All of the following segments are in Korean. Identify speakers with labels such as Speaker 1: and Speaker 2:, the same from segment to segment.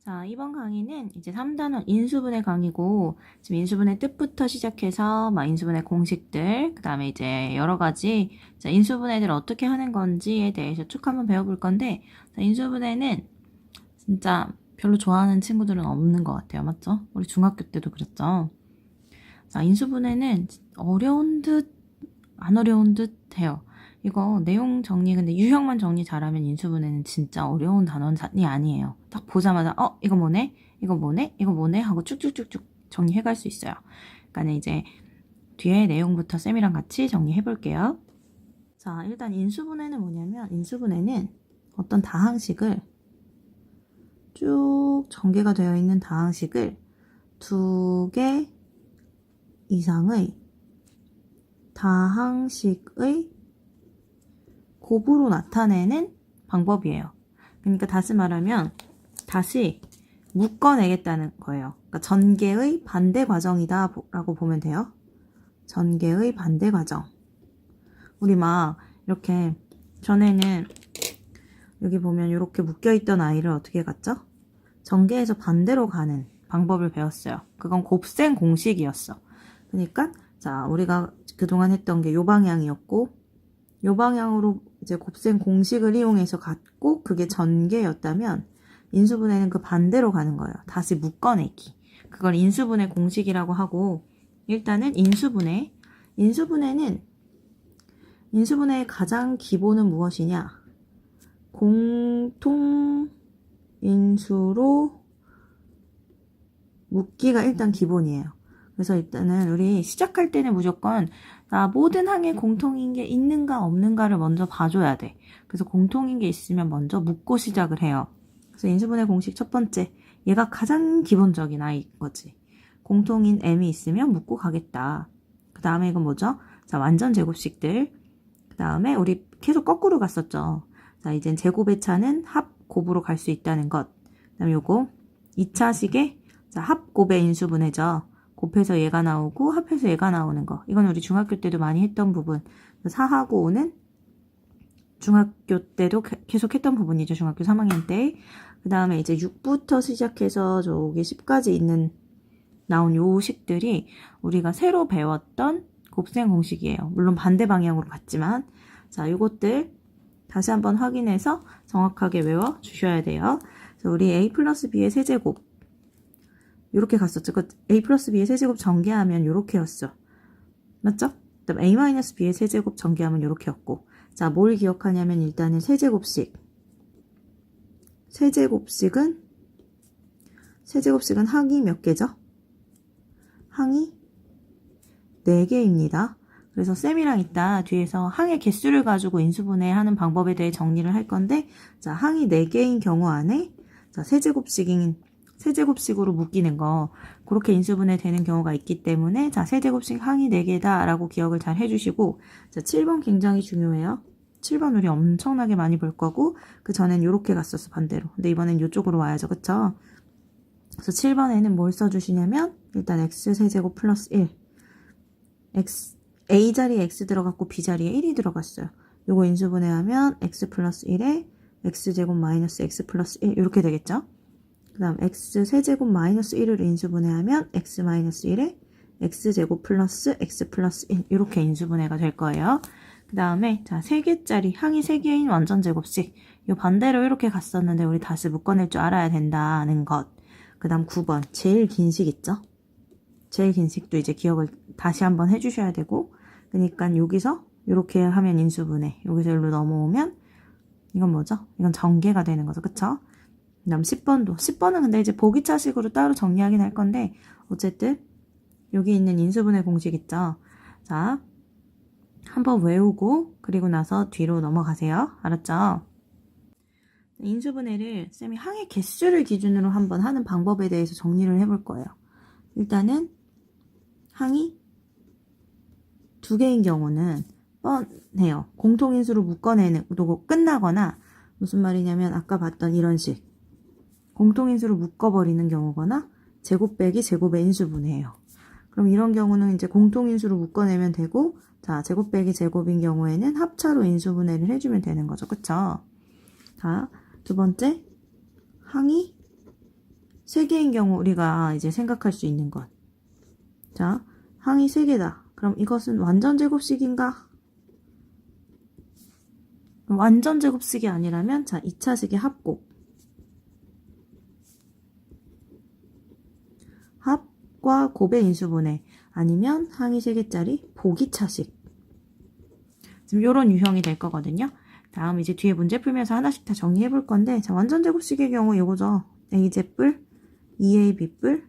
Speaker 1: 자, 이번 강의는 이제 3단원 인수분해 강의고, 지금 인수분해 뜻부터 시작해서 인수분해 공식들, 그 다음에 이제 여러 가지 인수분해를 어떻게 하는 건지에 대해서 쭉 한번 배워볼 건데, 자, 인수분해는 진짜 별로 좋아하는 친구들은 없는 것 같아요. 맞죠? 우리 중학교 때도 그랬죠. 자, 인수분해는 어려운 듯, 안 어려운 듯 해요. 이거 내용 정리, 근데 유형만 정리 잘하면 인수분해는 진짜 어려운 단원이 아니에요. 딱 보자마자, 이거 뭐네? 이거 뭐네? 이거 뭐네? 하고 쭉쭉쭉쭉 정리해 갈 수 있어요. 그러니까 이제 뒤에 내용부터 쌤이랑 같이 정리해 볼게요. 자, 일단 인수분해는 뭐냐면, 인수분해는 어떤 다항식을 쭉 전개가 되어 있는 다항식을 2개 이상의 다항식의 곱으로 나타내는 방법이에요. 그러니까 다시 말하면 다시 묶어내겠다는 거예요. 그러니까 전개의 반대 과정이다 라고 보면 돼요. 전개의 반대 과정. 우리 막 이렇게 전에는 여기 보면 이렇게 묶여있던 아이를 어떻게 갔죠? 전개해서 반대로 가는 방법을 배웠어요. 그건 곱셈 공식이었어. 그러니까 자, 우리가 그동안 했던 게 요 방향이었고 요 방향으로 이제 곱셈 공식을 이용해서 갔고 그게 전개였다면 인수분해는 그 반대로 가는 거예요. 다시 묶어내기. 그걸 인수분해 공식이라고 하고 일단은 인수분해의 가장 기본은 무엇이냐? 공통인수로 묶기가 일단 기본이에요. 그래서 일단은 우리 시작할 때는 무조건 모든 항에 공통인 게 있는가 없는가를 먼저 봐줘야 돼. 그래서 공통인 게 있으면 먼저 묶고 시작을 해요. 그래서 인수분해 공식 첫 번째, 얘가 가장 기본적인 아이인 거지. 공통인 m이 있으면 묶고 가겠다. 그 다음에 이건 뭐죠? 자, 완전 제곱식들. 그 다음에 우리 계속 거꾸로 갔었죠. 자, 이젠 제곱의 차는 합 곱으로 갈 수 있다는 것. 그 다음에 요거 2차식의 자, 합곱의 인수분해죠. 곱해서 얘가 나오고 합해서 얘가 나오는 거. 이건 우리 중학교 때도 많이 했던 부분. 4하고 5는 중학교 때도 계속 했던 부분이죠. 중학교 3학년 때. 그 다음에 이제 6부터 시작해서 저기 10까지 있는 나온 요 식들이 우리가 새로 배웠던 곱셈 공식이에요. 물론 반대 방향으로 갔지만 자, 요것들 다시 한번 확인해서 정확하게 외워 주셔야 돼요. 그래서 우리 a 플러스 b의 세제곱 요렇게 갔었죠. 그 a 플러스 b의 세제곱 전개하면 요렇게였어. 맞죠? 그다음 a 마이너스 b의 세제곱 전개하면 요렇게였고. 자, 뭘 기억하냐면 일단은 세제곱식은 항이 몇 개죠? 항이 4개입니다. 그래서 쌤이랑 이따 뒤에서 항의 개수를 가지고 인수분해하는 방법에 대해 정리를 할 건데, 자, 항이 4개인 경우 안에 자, 세제곱식으로 묶이는 거 그렇게 인수분해 되는 경우가 있기 때문에 자, 세제곱식 항이 4개다 라고 기억을 잘 해주시고 자, 7번 굉장히 중요해요. 7번 우리 엄청나게 많이 볼 거고 그 전엔 요렇게 갔었어 반대로. 근데 이번엔 요쪽으로 와야죠. 그쵸? 그래서 7번에는 뭘 써주시냐면 일단 x 세제곱 플러스 1 a 자리에 x 들어갔고 b 자리에 1이 들어갔어요. 요거 인수분해하면 x 플러스 1에 x제곱 마이너스 x 플러스 1 이렇게 되겠죠? 그 다음 x 세제곱 마이너스 1을 인수분해하면 x 마이너스 1에 x제곱 플러스 x 플러스 1 이렇게 인수분해가 될 거예요. 그 다음에 자 3개짜리 항이 3개인 완전 제곱식 요 반대로 이렇게 갔었는데 우리 다시 묶어낼 줄 알아야 된다는 것. 그 다음 9번 제일 긴 식 있죠? 제일 긴 식도 이제 기억을 다시 한번 해주셔야 되고 그러니까 여기서 이렇게 하면 인수분해 여기서 여기로 넘어오면 이건 뭐죠? 이건 전개가 되는 거죠. 그쵸? 그 다음 10번은 근데 이제 보기차식으로 따로 정리하긴 할 건데 어쨌든 여기 있는 인수분해 공식 있죠? 자, 한번 외우고 그리고 나서 뒤로 넘어가세요. 알았죠? 인수분해를 쌤이 항의 개수를 기준으로 한번 하는 방법에 대해서 정리를 해볼 거예요. 일단은 항이 2개인 경우는 뻔해요. 공통인수로 묶어내는 또 끝나거나 무슨 말이냐면 아까 봤던 이런 식 공통인수로 묶어버리는 경우거나 제곱 빼기 제곱의 인수분해예요. 그럼 이런 경우는 이제 공통인수로 묶어내면 되고 자 제곱 빼기 제곱인 경우에는 합차로 인수분해를 해주면 되는 거죠. 그쵸? 자, 두 번째 항이 3개인 경우 우리가 이제 생각할 수 있는 것. 자, 항이 3개다. 그럼 이것은 완전 제곱식인가? 완전 제곱식이 아니라면 자, 2차식의 합곱. 합과 곱의 인수분해. 아니면 항이 3개짜리 보기차식. 지금 이런 유형이 될 거거든요. 다음 이제 뒤에 문제 풀면서 하나씩 다 정리해 볼 건데, 자, 완전 제곱식의 경우 이거죠. a제뿔, 2ab뿔,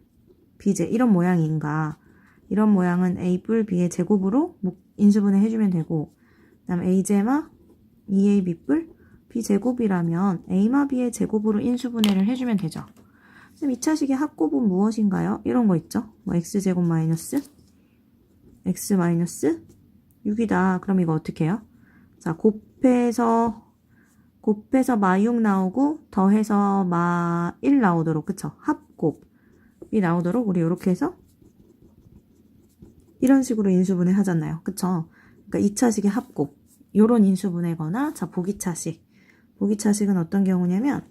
Speaker 1: b제 이런 모양인가. 이런 모양은 a뿔, b의 제곱으로 인수분해 해주면 되고, 그 다음 a제마 2ab뿔, b제곱이라면 a마 b의 제곱으로 인수분해를 해주면 되죠. 그럼 2차식의 합곱은 무엇인가요? 이런 거 있죠. 뭐 x제곱 마이너스 x 마이너스 6이다. 그럼 이거 어떻게 해요? 자, 곱해서 마6 나오고 더해서 마1 나오도록, 그쵸? 합곱이 나오도록 우리 이렇게 해서 이런 식으로 인수분해 하잖아요. 그쵸? 그러니까 2차식의 합곱 요런 인수분해거나, 자, 보기차식은 어떤 경우냐면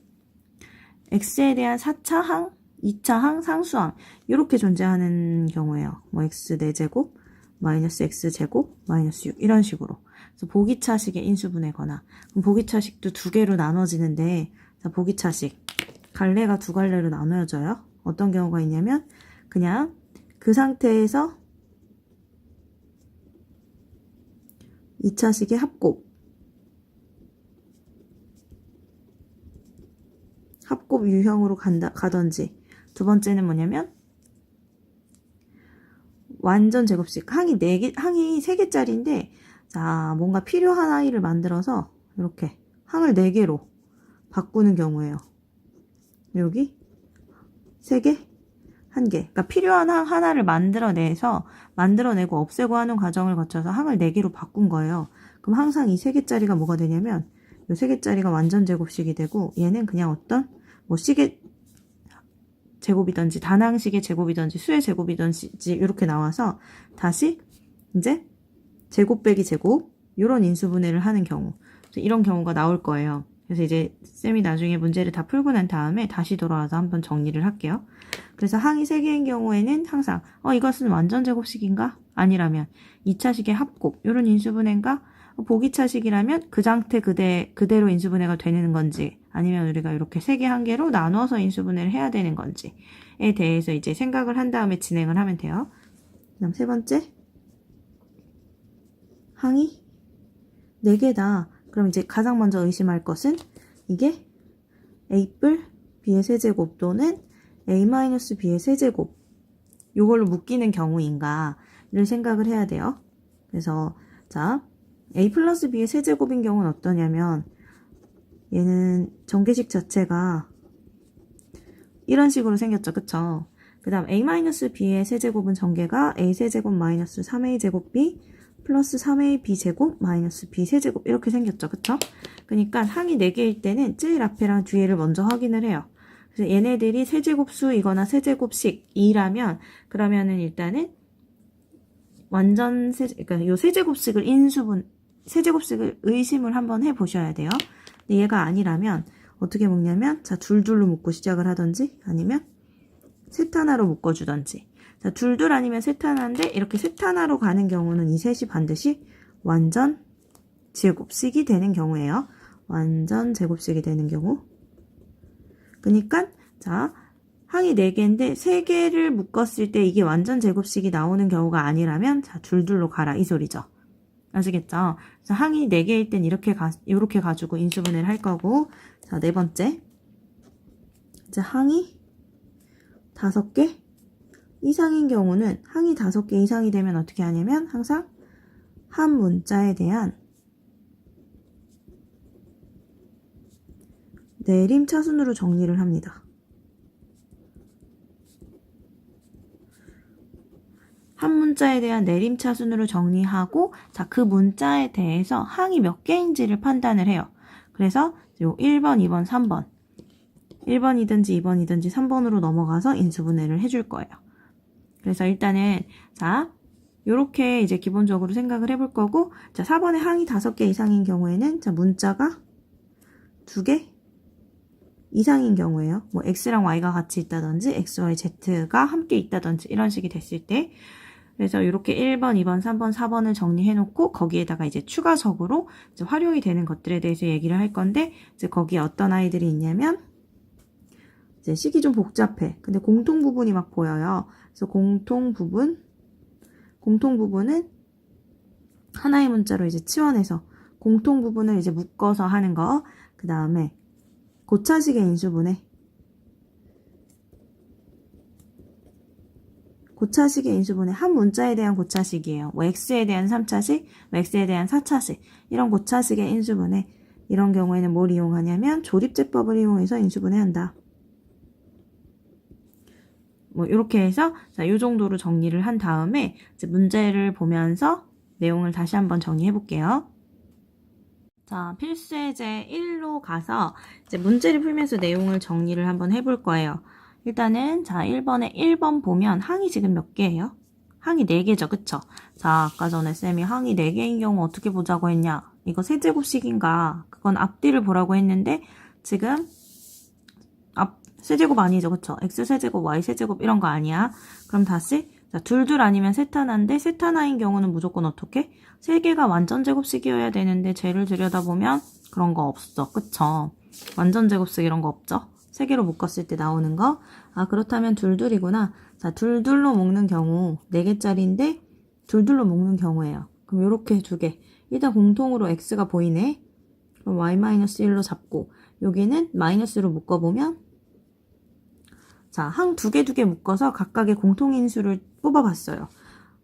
Speaker 1: x에 대한 4차 항, 2차 항, 상수항 이렇게 존재하는 경우예요. 뭐 x 4제곱 마이너스 x제곱 마이너스 6 이런 식으로. 그래서 보기차식의 인수분해거나, 그럼 보기차식도 2개로 나눠지는데, 자, 보기차식 갈래가 2갈래로 나눠져요. 어떤 경우가 있냐면 그냥 그 상태에서 2차식의 합곱 유형으로 가던지, 두 번째는 뭐냐면 완전 제곱식. 항이 3개짜리인데, 자, 뭔가 필요한 아이를 만들어서 이렇게 항을 4개로 바꾸는 경우예요. 여기 3개, 1개. 그러니까 필요한 항 하나를 만들어내고 없애고 하는 과정을 거쳐서 항을 4개로 바꾼 거예요. 그럼 항상 이 3개짜리가 뭐가 되냐면, 이 3개짜리가 완전 제곱식이 되고, 얘는 그냥 어떤 뭐 식의 제곱이든지 단항식의 제곱이든지 수의 제곱이든지 이렇게 나와서 다시 이제 제곱 빼기 제곱 이런 인수분해를 하는 경우, 이런 경우가 나올 거예요. 그래서 이제 쌤이 나중에 문제를 다 풀고 난 다음에 다시 돌아와서 한번 정리를 할게요. 그래서 항이 3개인 경우에는 항상 이것은 완전 제곱식인가? 아니라면 2차식의 합곱 이런 인수분해인가? 보기차식이라면 그 상태 그대로 인수분해가 되는 건지, 아니면 우리가 이렇게 3개 한 개로 나눠서 인수분해를 해야 되는 건지에 대해서 이제 생각을 한 다음에 진행을 하면 돼요. 그다음 세 번째, 항이 4개다. 그럼 이제 가장 먼저 의심할 것은 이게 a뿔 b의 세제곱 또는 a-b의 세제곱 요걸로 묶이는 경우인가를 생각을 해야 돼요. 그래서 자, a 플러스 b의 세제곱인 경우는 어떠냐면, 얘는 전개식 자체가 이런 식으로 생겼죠. 그쵸? 그 다음 a-b의 세제곱은 전개가 a 세제곱 마이너스 3a 제곱 b 플러스 3a b 제곱 마이너스 b 세제곱 이렇게 생겼죠. 그쵸? 그러니까 항이 4개일 때는 제일 앞에랑 뒤에를 먼저 확인을 해요. 그래서 얘네들이 세제곱수이거나 세제곱식이라면, 그러면은 일단은 그러니까 요 세제곱식을 의심을 한번 해보셔야 돼요. 근데 얘가 아니라면 어떻게 묶냐면, 자, 둘둘로 묶고 시작을 하던지, 아니면 셋 하나로 묶어주던지. 자, 둘둘 아니면 셋 하나인데, 이렇게 셋 하나로 가는 경우는 이 셋이 반드시 완전 제곱식이 되는 경우예요. 완전 제곱식이 되는 경우. 그러니까 자, 항이 4개인데 3개를 묶었을 때 이게 완전 제곱식이 나오는 경우가 아니라면, 자, 둘둘로 가라 이 소리죠. 아시겠죠? 그래서 항이 4개일 땐 이렇게 가지고 인수분해를 할 거고, 자, 네 번째. 이제 항이 5개 이상인 경우는, 항이 5개 이상이 되면 어떻게 하냐면, 항상 한 문자에 대한 내림차순으로 정리를 합니다. 한 문자에 대한 내림차순으로 정리하고, 자, 그 문자에 대해서 항이 몇 개인지를 판단을 해요. 그래서 요 1번, 2번, 3번 1번이든지 2번이든지 3번으로 넘어가서 인수분해를 해줄 거예요. 그래서 일단은 자, 요렇게 이제 기본적으로 생각을 해볼 거고, 자, 4번에 항이 5개 이상인 경우에는, 자, 문자가 2개 이상인 경우에요. 뭐 x랑 y가 같이 있다든지 x, y, z가 함께 있다든지 이런 식이 됐을 때 그래서 이렇게 1번, 2번, 3번, 4번을 정리해 놓고 거기에다가 이제 추가적으로 이제 활용이 되는 것들에 대해서 얘기를 할 건데 이제 거기에 어떤 아이들이 있냐면 이제 식이 좀 복잡해. 근데 공통 부분이 막 보여요. 그래서 공통 부분은 하나의 문자로 이제 치환해서 공통 부분을 이제 묶어서 하는 거. 그 다음에 고차식의 인수분해. 고차식의 인수분해 한 문자에 대한 고차식이에요. 뭐 x에 대한 3차식, 뭐 x에 대한 4차식 이런 고차식의 인수분해 이런 경우에는 뭘 이용하냐면 조립제법을 이용해서 인수분해한다. 뭐 이렇게 해서 자, 이 정도로 정리를 한 다음에 이제 문제를 보면서 내용을 다시 한번 정리해 볼게요. 자, 필수예제 1로 가서 이제 문제를 풀면서 내용을 정리를 한번 해볼 거예요. 일단은 자 1번에 1번 보면 항이 지금 몇 개예요? 항이 4개죠. 그쵸? 자 아까 전에 쌤이 항이 4개인 경우 어떻게 보자고 했냐? 이거 세제곱식인가? 그건 앞뒤를 보라고 했는데 지금 세제곱 아니죠. 그쵸? x세제곱, y세제곱 이런 거 아니야. 그럼 다시 자, 둘둘 아니면 셋 하나인데 셋 하나인 경우는 무조건 어떻게? 3개가 완전 제곱식이어야 되는데 쟤를 들여다보면 그런 거 없어. 그쵸? 완전 제곱식 이런 거 없죠? 3개로 묶었을 때 나오는 거. 아 그렇다면 둘둘이구나. 자 둘둘로 묶는 경우 4개짜리인데 둘둘로 묶는 경우예요. 그럼 요렇게 2개. 일단 공통으로 x가 보이네. 그럼 y-1로 잡고 여기는 마이너스로 묶어보면 자, 항 2개 묶어서 각각의 공통인수를 뽑아봤어요.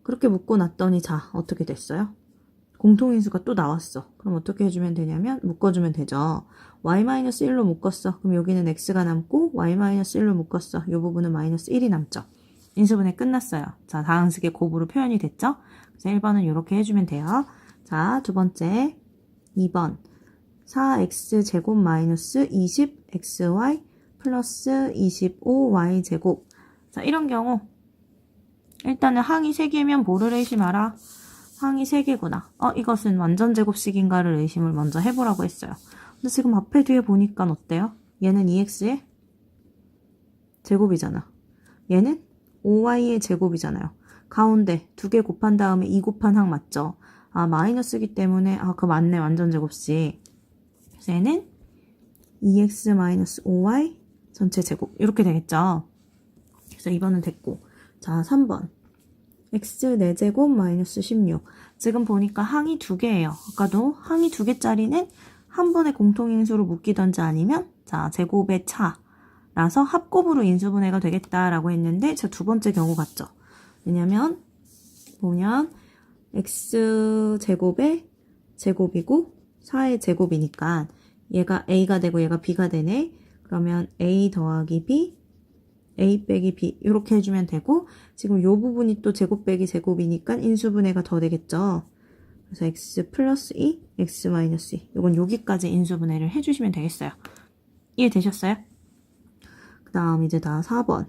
Speaker 1: 그렇게 묶고 났더니 자, 어떻게 됐어요? 공통인수가 또 나왔어. 그럼 어떻게 해주면 되냐면 묶어주면 되죠. y-1로 묶었어. 그럼 여기는 x가 남고 y-1로 묶었어. 이 부분은 마이너스 1이 남죠. 인수분해 끝났어요. 자, 다음 식의 곱으로 표현이 됐죠? 그래서 1번은 이렇게 해주면 돼요. 자, 두 번째 2번 4x제곱 마이너스 20xy 플러스 25y제곱. 자, 이런 경우 일단은 항이 3개면 뭐를 의심하라? 항이 3개구나. 이것은 완전 제곱식인가를 의심을 먼저 해보라고 했어요. 근데 지금 앞에 뒤에 보니까 어때요? 얘는 2x의 제곱이잖아. 얘는 5y의 제곱이잖아요. 가운데 2개 곱한 다음에 2 곱한 항 맞죠? 아, 마이너스기 때문에 그거 맞네. 완전 제곱식. 그래서 얘는 2x-5y 전체 제곱 이렇게 되겠죠. 그래서 2번은 됐고 자 3번 x 4제곱 마이너스 16 지금 보니까 항이 2개예요. 아까도 항이 2개짜리는 한 번에 공통인수로 묶이던지 아니면 자 제곱의 차라서 합곱으로 인수분해가 되겠다라고 했는데 자 두 번째 경우 같죠. 왜냐면 보면 x 제곱의 제곱이고 4의 제곱이니까 얘가 a가 되고 얘가 b가 되네. 그러면 a 더하기 b, a 빼기 b 이렇게 해주면 되고 지금 요 부분이 또 제곱 빼기 제곱이니까 인수분해가 더 되겠죠. 그래서 x 플러스 2, x 마이너스 2 이건 여기까지 인수분해를 해주시면 되겠어요. 이해되셨어요? 그 다음 이제 다 4번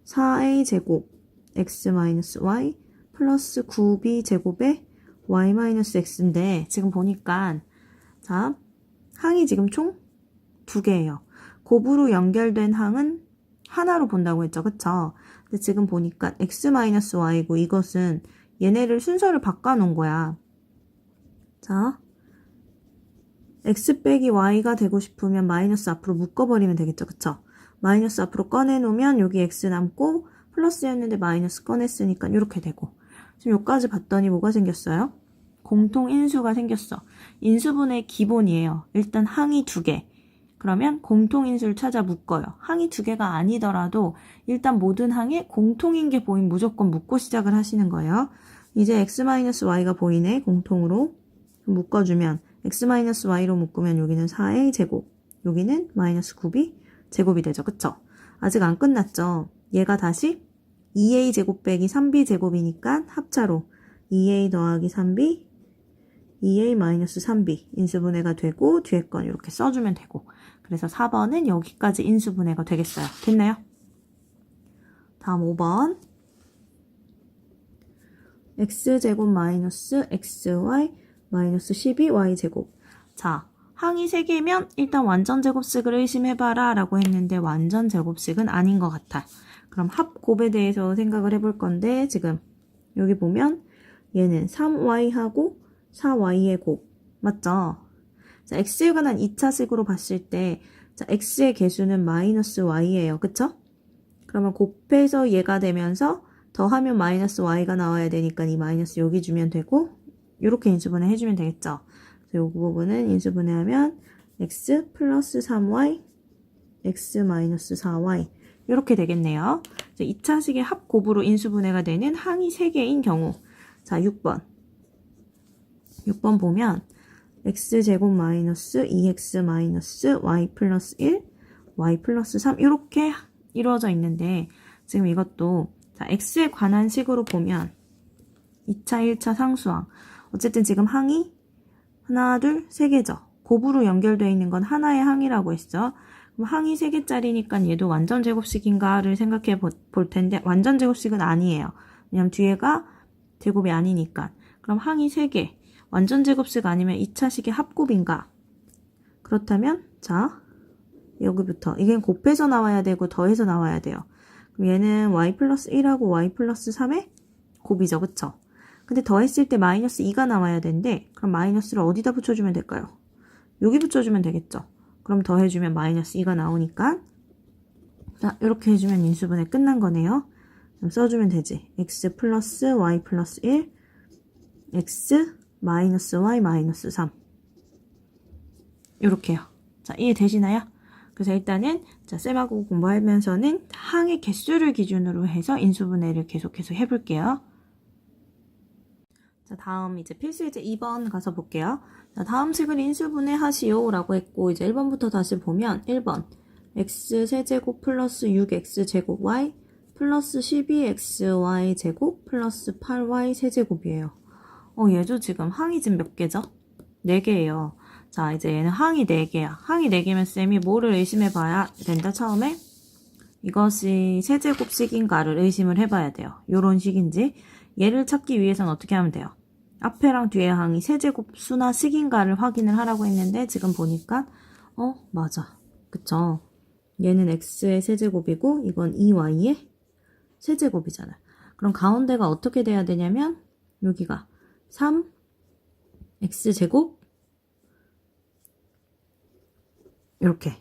Speaker 1: 4a 제곱 x 마이너스 y 플러스 9b 제곱에 y 마이너스 x인데 지금 보니까 자 항이 지금 총 2개예요. 곱으로 연결된 항은 하나로 본다고 했죠. 그쵸? 근데 지금 보니까 x-y고 이것은 얘네를 순서를 바꿔놓은 거야. 자, x 빼기 y가 되고 싶으면 마이너스 앞으로 묶어버리면 되겠죠. 그쵸? 마이너스 앞으로 꺼내놓으면 여기 x 남고 플러스였는데 마이너스 꺼냈으니까 이렇게 되고 지금 여기까지 봤더니 뭐가 생겼어요? 공통인수가 생겼어. 인수분의 기본이에요. 일단 항이 2개. 그러면 공통인수를 찾아 묶어요. 항이 2개가 아니더라도 일단 모든 항에 공통인 게 보이면 무조건 묶고 시작을 하시는 거예요. 이제 x-y가 보이네. 공통으로 묶어주면 x-y로 묶으면 여기는 4a 제곱 여기는 마이너스 9b 제곱이 되죠. 그쵸? 아직 안 끝났죠. 얘가 다시 2a 제곱 빼기 3b 제곱이니까 합차로 2a 더하기 3b 2a-3b 인수분해가 되고 뒤에 건 이렇게 써주면 되고 그래서 4번은 여기까지 인수분해가 되겠어요. 됐나요? 다음 5번 x제곱 마이너스 xy 마이너스 12y제곱 자 항이 3개면 일단 완전 제곱식을 의심해봐라 라고 했는데 완전 제곱식은 아닌 것 같아. 그럼 합곱에 대해서 생각을 해볼 건데 지금 여기 보면 얘는 3y하고 4y의 곱 맞죠? 자, x에 관한 2차식으로 봤을 때 자, x의 개수는 마이너스 y예요. 그쵸? 그러면 곱해서 얘가 되면서 더하면 마이너스 y가 나와야 되니까 이 마이너스 여기 주면 되고 이렇게 인수분해 해주면 되겠죠. 그래서 이 부분은 인수분해하면 x 플러스 3y x 마이너스 4y 이렇게 되겠네요. 2차식의 합곱으로 인수분해가 되는 항이 3개인 경우 자 6번 보면 x제곱 마이너스 2x 마이너스 y 플러스 1 y 플러스 3 이렇게 이루어져 있는데 지금 이것도 자 x에 관한 식으로 보면 2차 1차 상수항 어쨌든 지금 항이 하나 둘 3개죠. 곱으로 연결되어 있는 건 하나의 항이라고 했죠. 그럼 항이 3개짜리니까 얘도 완전 제곱식인가를 생각해 볼 텐데 완전 제곱식은 아니에요. 왜냐면 뒤에가 제곱이 아니니까. 그럼 항이 3개 완전 제곱식 아니면 2차식의 합곱인가? 그렇다면 자 여기부터 이게 곱해서 나와야 되고 더해서 나와야 돼요. 그럼 얘는 y 플러스 1하고 y 플러스 3의 곱이죠. 그쵸? 근데 더했을 때 마이너스 2가 나와야 되는데 그럼 마이너스를 어디다 붙여주면 될까요? 여기 붙여주면 되겠죠. 그럼 더해주면 마이너스 2가 나오니까 자 이렇게 해주면 인수분해 끝난 거네요. 그럼 써주면 되지. x 플러스 y 플러스 1 x 마이너스 y 마이너스 3 이렇게요. 자 이해되시나요? 그래서 일단은 자 쌤하고 공부하면서는 항의 개수를 기준으로 해서 인수분해를 계속해서 해볼게요. 자 다음 이제 필수예제 2번 가서 볼게요. 자 다음 식을 인수분해 하시오 라고 했고 이제 1번부터 다시 보면 1번 x 세제곱 플러스 6x 제곱 y 플러스 12xy 제곱 플러스 8y 세제곱이에요. 얘도 지금 항이 지금 몇 개죠? 4개예요. 자, 이제 얘는 항이 4개야. 항이 4개면 쌤이 뭐를 의심해 봐야 된다, 처음에? 이것이 세제곱식인가를 의심을 해봐야 돼요. 요런 식인지. 얘를 찾기 위해서는 어떻게 하면 돼요? 앞에랑 뒤에 항이 세제곱 수나 식인가를 확인을 하라고 했는데, 지금 보니까, 맞아. 그쵸? 얘는 x의 세제곱이고, 이건 2y의 세제곱이잖아. 그럼 가운데가 어떻게 돼야 되냐면, 여기가 3x제곱 이렇게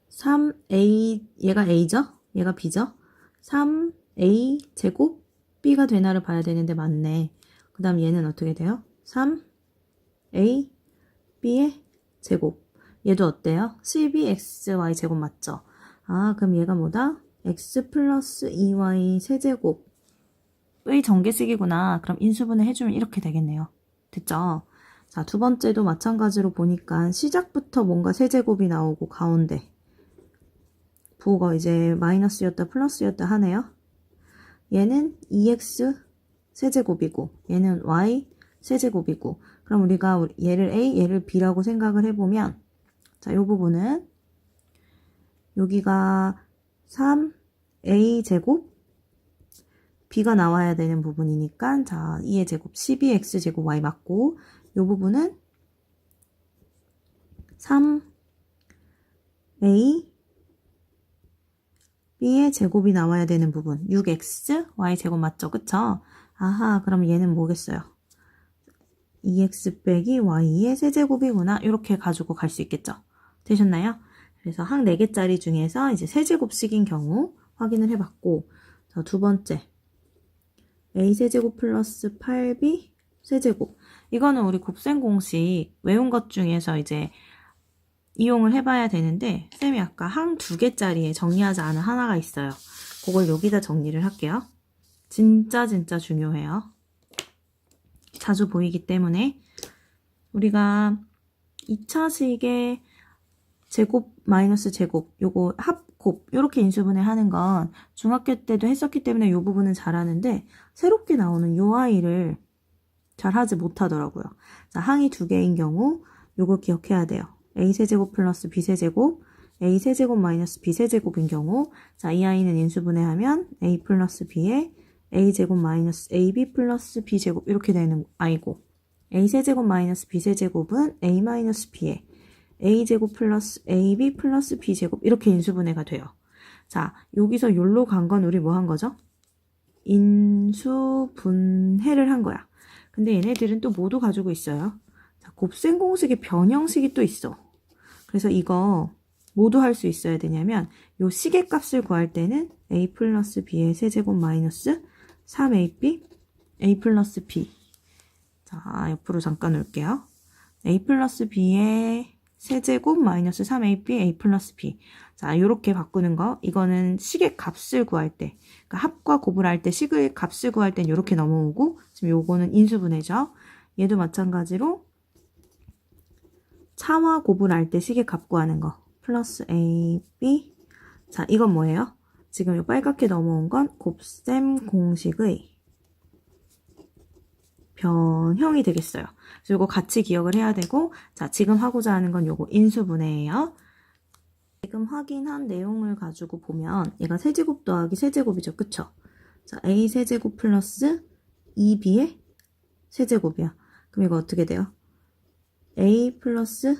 Speaker 1: 3a 얘가 a죠? 얘가 b죠? 3a제곱 b가 되나를 봐야 되는데 맞네. 그 다음 얘는 어떻게 돼요? 3a b의 제곱 얘도 어때요? 12xy 제곱 맞죠? 아 그럼 얘가 뭐다? x 플러스 2y 세제곱 의 전개식이구나. 그럼 인수분해 해주면 이렇게 되겠네요. 됐죠? 자, 두 번째도 마찬가지로 보니까 시작부터 뭔가 세제곱이 나오고 가운데 부호가 이제 마이너스였다 플러스였다 하네요. 얘는 2x 세제곱이고 얘는 y 세제곱이고 그럼 우리가 얘를 a, 얘를 b라고 생각을 해보면 자, 이 부분은 여기가 3a 제곱 b가 나와야 되는 부분이니까 자 2의 제곱 12x 제곱 y 맞고 이 부분은 3a b의 제곱이 나와야 되는 부분 6x y 제곱 맞죠? 그쵸? 아하 그럼 얘는 뭐겠어요? 2x 빼기 y의 세제곱이구나 이렇게 가지고 갈 수 있겠죠? 되셨나요? 그래서 항 4개짜리 중에서 이제 세제곱식인 경우 확인을 해봤고 자, 두 번째 a 세제곱 플러스 8b 세제곱 이거는 우리 곱셈 공식 외운 것 중에서 이제 이용을 해봐야 되는데 쌤이 아까 항 2개짜리에 정리하지 않은 하나가 있어요. 그걸 여기다 정리를 할게요. 진짜 중요해요. 자주 보이기 때문에 우리가 2차식의 제곱 마이너스 제곱 요거 합곱 요렇게 인수분해 하는 건 중학교 때도 했었기 때문에 요 부분은 잘하는데 새롭게 나오는 요 아이를 잘 하지 못하더라고요. 자, 항이 2개인 경우 요거 기억해야 돼요. a 세제곱 플러스 b 세제곱 a 세제곱 마이너스 b 세제곱인 경우 자, 이 아이는 인수분해하면 a 플러스 b에 a 제곱 마이너스 ab 플러스 b 제곱 이렇게 되는 아이고 a 세제곱 마이너스 b 세제곱은 a 마이너스 b에 a제곱 플러스 ab 플러스 b제곱 이렇게 인수분해가 돼요. 자, 여기서 요로 간 건 우리 뭐 한 거죠? 인수분해를 한 거야. 근데 얘네들은 또 뭐도 가지고 있어요? 자, 곱셈 공식의 변형식이 또 있어. 그래서 이거 뭐도 할 수 있어야 되냐면 요 식의 값을 구할 때는 a 플러스 b의 세제곱 마이너스 3ab a 플러스 b. 자, 옆으로 잠깐 놓을게요. a 플러스 b의 세제곱 마이너스 3ab a 플러스 b. 자, 요렇게 바꾸는 거. 이거는 식의 값을 구할 때, 그러니까 합과 곱을 할 때 식의 값을 구할 땐 요렇게 넘어오고, 지금 요거는 인수분해죠. 얘도 마찬가지로 차와 곱을 할 때 식의 값 구하는 거. 플러스 ab. 자, 이건 뭐예요? 지금 요 빨갛게 넘어온 건 곱셈 공식의 변형이 되겠어요. 그래서 요거 같이 기억을 해야 되고, 자, 지금 하고자 하는 건 요거 인수분해예요. 지금 확인한 내용을 가지고 보면 얘가 세제곱 더하기 세제곱이죠. 그쵸? 자, a 세제곱 플러스 2b의 세제곱이야. 그럼 이거 어떻게 돼요? a 플러스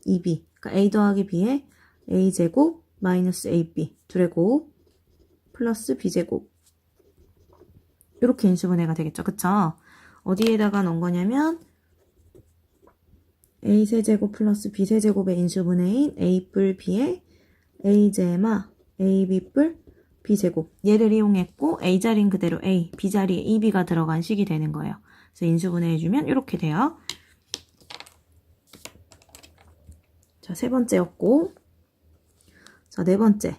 Speaker 1: 2b. 그러니까 a 더하기 b의 a제곱 마이너스 ab. 둘의 곱 플러스 b제곱. 이렇게 인수분해가 되겠죠. 그쵸? 어디에다가 넣은 거냐면 a 세제곱 플러스 b 세제곱의 인수분해인 a 뿔 b의 a 제마 ab 뿔 b제곱. 얘를 이용했고 a 자리는 그대로 a, b 자리에 2b가 들어간 식이 되는 거예요. 그래서 인수분해해주면 이렇게 돼요. 자, 세 번째였고, 자, 네 번째.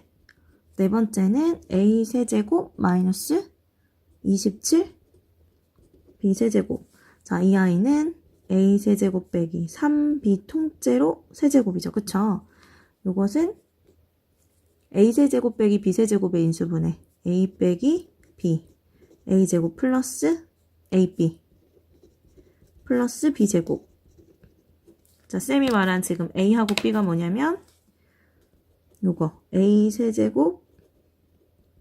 Speaker 1: 네 번째는 a 세제곱 마이너스 27 b 세제곱. 자, 이 아이는 a 세제곱 빼기 3b 통째로 세제곱이죠. 그쵸? 요것은 a 세제곱 빼기 b 세제곱의 인수분해. a 빼기 b. a 제곱 플러스 ab 플러스 b 제곱. 자, 쌤이 말한 지금 a하고 b가 뭐냐면 요거 a 세제곱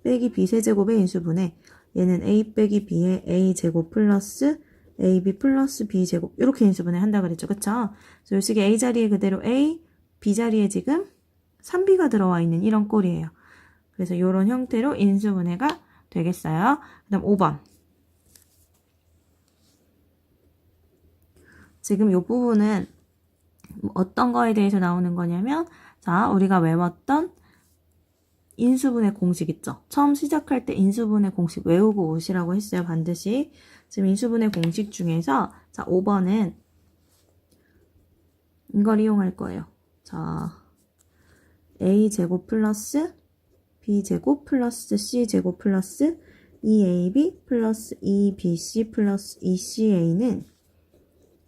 Speaker 1: 빼기 b 세제곱의 인수분해. 얘는 a 빼기 b의 a 제곱 플러스 ab 플러스 b 제곱 이렇게 인수분해 한다 그랬죠. 그쵸? 그래서 요 식에 a 자리에 그대로 a, b 자리에 지금 3b가 들어와 있는 이런 꼴이에요. 그래서 이런 형태로 인수분해가 되겠어요. 그 다음 5번. 지금 이 부분은 어떤 거에 대해서 나오는 거냐면, 자, 우리가 외웠던 인수분해 공식 있죠? 처음 시작할 때 인수분해 공식 외우고 오시라고 했어요, 반드시. 지금 인수분해 공식 중에서, 자, 5번은 이걸 이용할 거예요. 자, a제곱 플러스 b제곱 플러스 c제곱 플러스 2ab 플러스 2bc 플러스 2ca는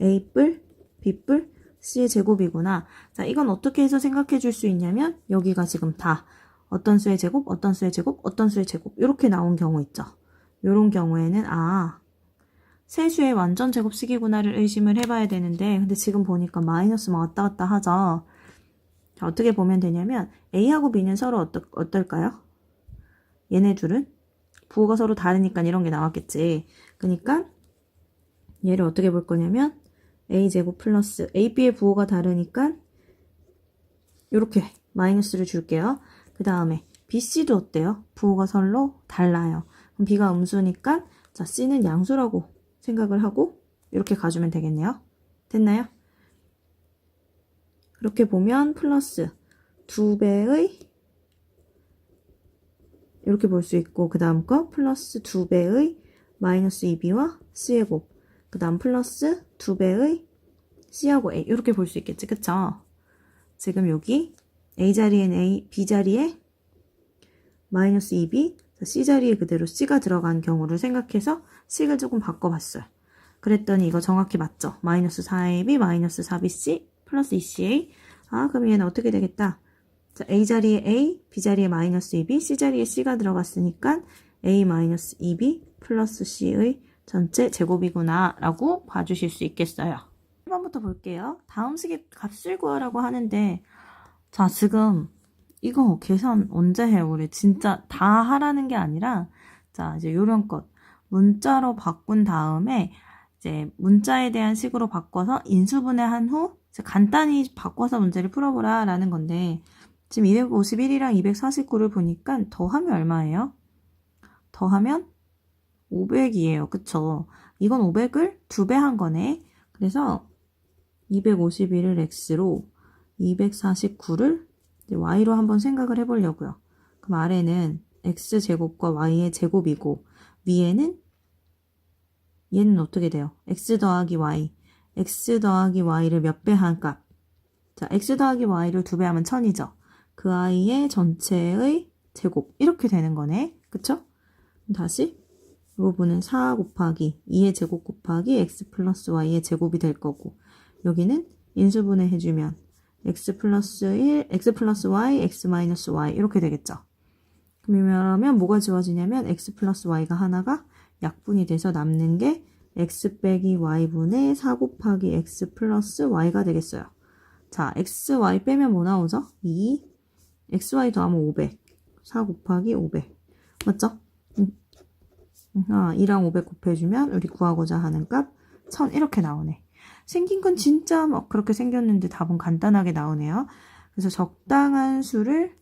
Speaker 1: a뿔, b뿔, c의 제곱이구나. 자, 이건 어떻게 해서 생각해 줄 수 있냐면 여기가 지금 다 어떤 수의 제곱, 어떤 수의 제곱, 어떤 수의 제곱 이렇게 나온 경우 있죠. 이런 경우에는 세 수의 완전 제곱식이구나를 의심을 해봐야 되는데 근데 지금 보니까 마이너스만 왔다 갔다 하죠. 자, 어떻게 보면 되냐면 A하고 B는 서로 어떨까요? 얘네 둘은 부호가 서로 다르니까 이런 게 나왔겠지. 그러니까 얘를 어떻게 볼 거냐면 A제곱 플러스 AB의 부호가 다르니까 이렇게 마이너스를 줄게요. 그 다음에 BC도 어때요? 부호가 서로 달라요. 그럼 B가 음수니까 자, C는 양수라고 생각을 하고 이렇게 가주면 되겠네요. 됐나요? 그렇게 보면 플러스 2배의 이렇게 볼 수 있고 그 다음 거 플러스 2배의 마이너스 2b와 c의 곱 그 다음 플러스 2배의 c하고 a 이렇게 볼 수 있겠지. 그쵸? 지금 여기 a 자리엔 a, b 자리에 마이너스 2b, c 자리에 그대로 c가 들어간 경우를 생각해서 식을 조금 바꿔봤어요. 그랬더니 이거 정확히 맞죠? 마이너스 4ab, 마이너스 4bc, 플러스 2ca. 그럼 얘는 어떻게 되겠다? 자, a 자리에 a, b 자리에 마이너스 2b, c 자리에 c가 들어갔으니까 a 마이너스 2b 플러스 c의 전체 제곱이구나 라고 봐주실 수 있겠어요. 1번부터 볼게요. 다음 식의 값을 구하라고 하는데 자, 지금 이거 계산 언제 해요? 우리 진짜 다 하라는 게 아니라 자, 이제 요런 것 문자로 바꾼 다음에 이제 문자에 대한 식으로 바꿔서 인수분해한 후 간단히 바꿔서 문제를 풀어보라 라는 건데 지금 251이랑 249를 보니까 더하면 얼마예요? 더하면 500이에요. 그쵸? 이건 500을 2배 한 거네. 그래서 251을 x로 249를 y로 한번 생각을 해보려고요. 그럼 아래는 x제곱과 y의 제곱이고 위에는 얘는 어떻게 돼요? x 더하기 y x 더하기 y를 몇 배 한 값? 자, x 더하기 y를 2배 하면 1000이죠. 그 i의 전체의 제곱 이렇게 되는 거네. 그쵸? 다시 이 부분은 4 곱하기 2의 제곱 곱하기 x 플러스 y의 제곱이 될 거고 여기는 인수분해 해주면 x 플러스 1, x 플러스 y, x 마이너스 y 이렇게 되겠죠. 그러면 뭐가 지워지냐면 x 플러스 y가 하나가 약분이 돼서 남는 게 x 빼기 y분의 4 곱하기 x 플러스 y가 되겠어요. 자, x, y 빼면 뭐 나오죠? 2, x, y 더하면 500, 4 곱하기 500 맞죠? 2랑 500 곱해주면 우리 구하고자 하는 값 1000 이렇게 나오네. 생긴 건 진짜 뭐 그렇게 생겼는데 답은 간단하게 나오네요. 그래서 적당한 수를